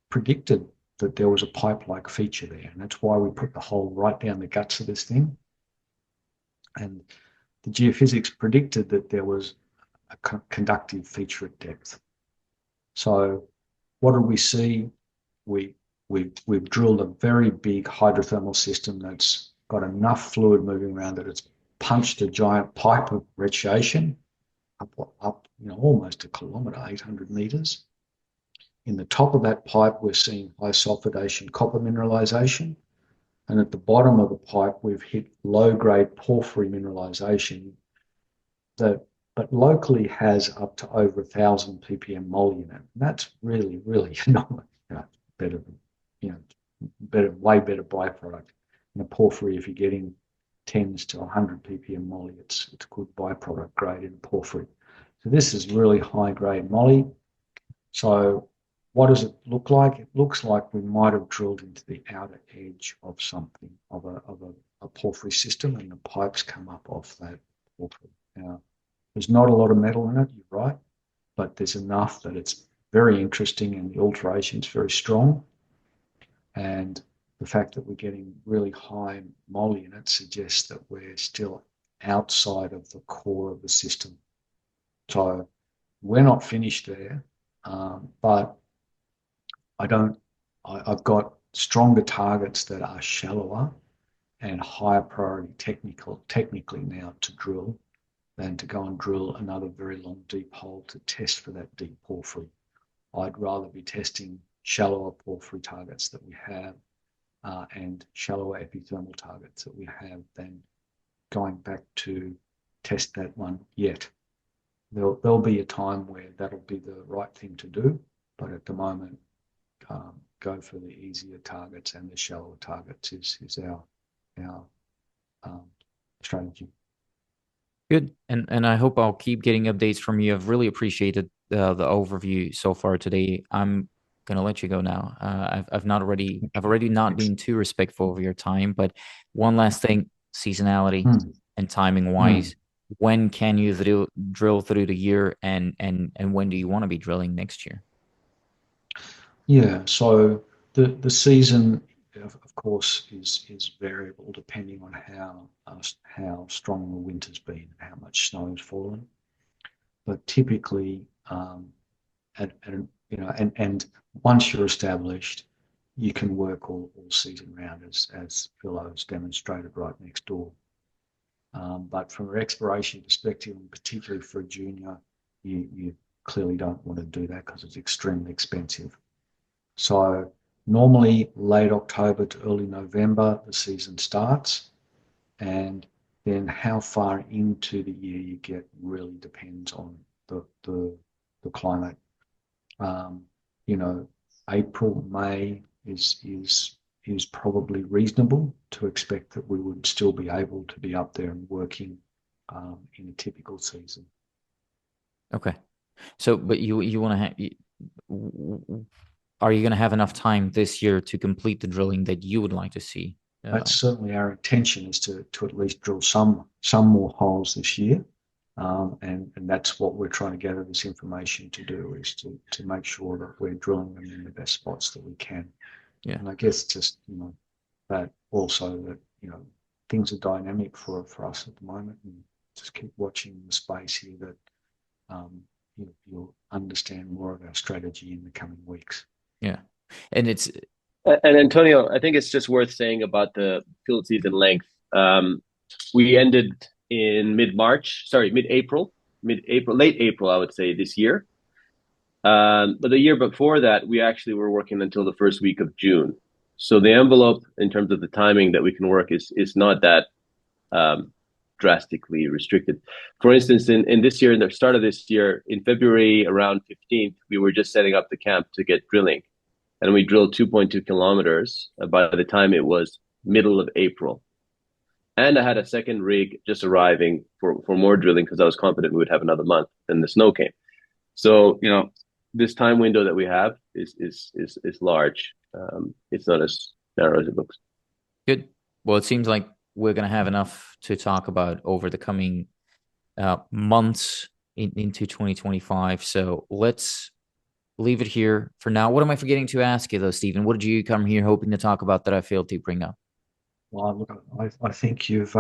Speaker 2: predicted that there was a pipe-like feature there, and that's why we put the hole right down the guts of this thing. And the geophysics predicted that there was a conductive feature at depth. So what did we see? We've drilled a very big hydrothermal system that's got enough fluid moving around that it's punched a giant pipe of brecciation up almost a kilometre, 800 metres. In the top of that pipe, we're seeing high sulfidation copper mineralization. And at the bottom of the pipe, we've hit low-grade porphyry mineralization that but locally has up to over 1,000 ppm moly in it. And that's really, really better than, way better byproduct. In a porphyry, if you're getting 10s to 100 ppm moly, it's good byproduct grade in porphyry. So this is really high-grade moly. So what does it look like? It looks like we might have drilled into the outer edge of something, of a porphyry system, and the pipes come up off that porphyry. Now, there's not a lot of metal in it, you're right, but there's enough that it's very interesting and the alteration is very strong. And the fact that we're getting really high moly in it suggests that we're still outside of the core of the system. So we're not finished there, but I've got stronger targets that are shallower and higher priority technically now to drill than to go and drill another very long deep hole to test for that deep porphyry. I'd rather be testing shallower porphyry targets that we have and shallower epithermal targets that we have than going back to test that one yet. There'll be a time where that'll be the right thing to do, but at the moment, go for the easier targets and the shallower targets is our strategy.
Speaker 1: Good, and I hope I'll keep getting updates from you. I've really appreciated the overview so far today. I'm gonna let you go now. I've already not
Speaker 2: Thanks.
Speaker 1: been too respectful of your time, but one last thing: seasonality
Speaker 2: Mm.
Speaker 1: and timing wise. When can you drill through the year, and when do you want to be drilling next year?
Speaker 2: Yeah, so the season, of course, is variable depending on how strong the winter's been, how much snow has fallen. But typically, and once you're established, you can work all season round, as Philo's demonstrated right next door. But from an exploration perspective, and particularly for a junior, you clearly don't want to do that because it's extremely expensive. So normally late October to early November, the season starts, and then how far into the year you get really depends on the climate. You know, April, May is probably reasonable to expect that we would still be able to be up there and working in a typical season.
Speaker 1: Okay, so but you want to have. Are you going to have enough time this year to complete the drilling that you would like to see?
Speaker 2: That's certainly our intention, is to at least drill some more holes this year. And that's what we're trying to gather this information to do, is to make sure that we're drilling them in the best spots that we can.
Speaker 1: Yeah.
Speaker 2: And I guess just, that also that, things are dynamic for us at the moment, and just keep watching the space here that you'll understand more of our strategy in the coming weeks.
Speaker 1: Yeah. And it's
Speaker 3: And Antonio, I think it's just worth saying about the field season length. We ended in mid-April, late April, I would say, this year. But the year before that, we actually were working until the first week of June. So the envelope in terms of the timing that we can work is not that drastically restricted. For instance, in this year, in the start of this year, in February around 15th, we were just setting up the camp to get drilling, and we drilled 2.2 kilometers by the time it was middle of April. And I had a second rig just arriving for more drilling because I was confident we would have another month. Then the snow came. So, you know, this time window that we have is large. It's not as narrow as it looks.
Speaker 1: Good. Well, it seems like we're going to have enough to talk about over the coming months into 2025. So let's leave it here for now. What am I forgetting to ask you, though, Stephen? What did you come here hoping to talk about that I failed to bring up?
Speaker 2: Well, look, I think you've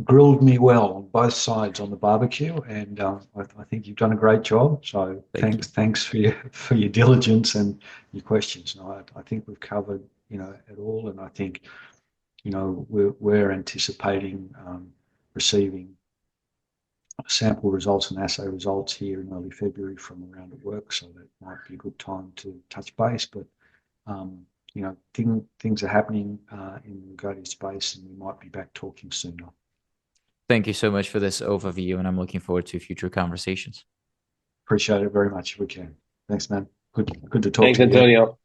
Speaker 2: grilled me well on both sides on the barbecue, and I think you've done a great job. So thanks for your diligence and your questions. No, I think we've covered, you know, it all, and I think, you know, we're anticipating receiving sample results and assay results here in early February from around at work, so that might be a good time to touch base. But you know, things are happening in the Mogotes space, and we might be back talking sooner.
Speaker 1: Thank you so much for this overview, and I'm looking forward to future conversations.
Speaker 2: Appreciate it very much if we can. Thanks, man. Good to talk
Speaker 3: Thanks,
Speaker 2: to you.
Speaker 3: Antonio.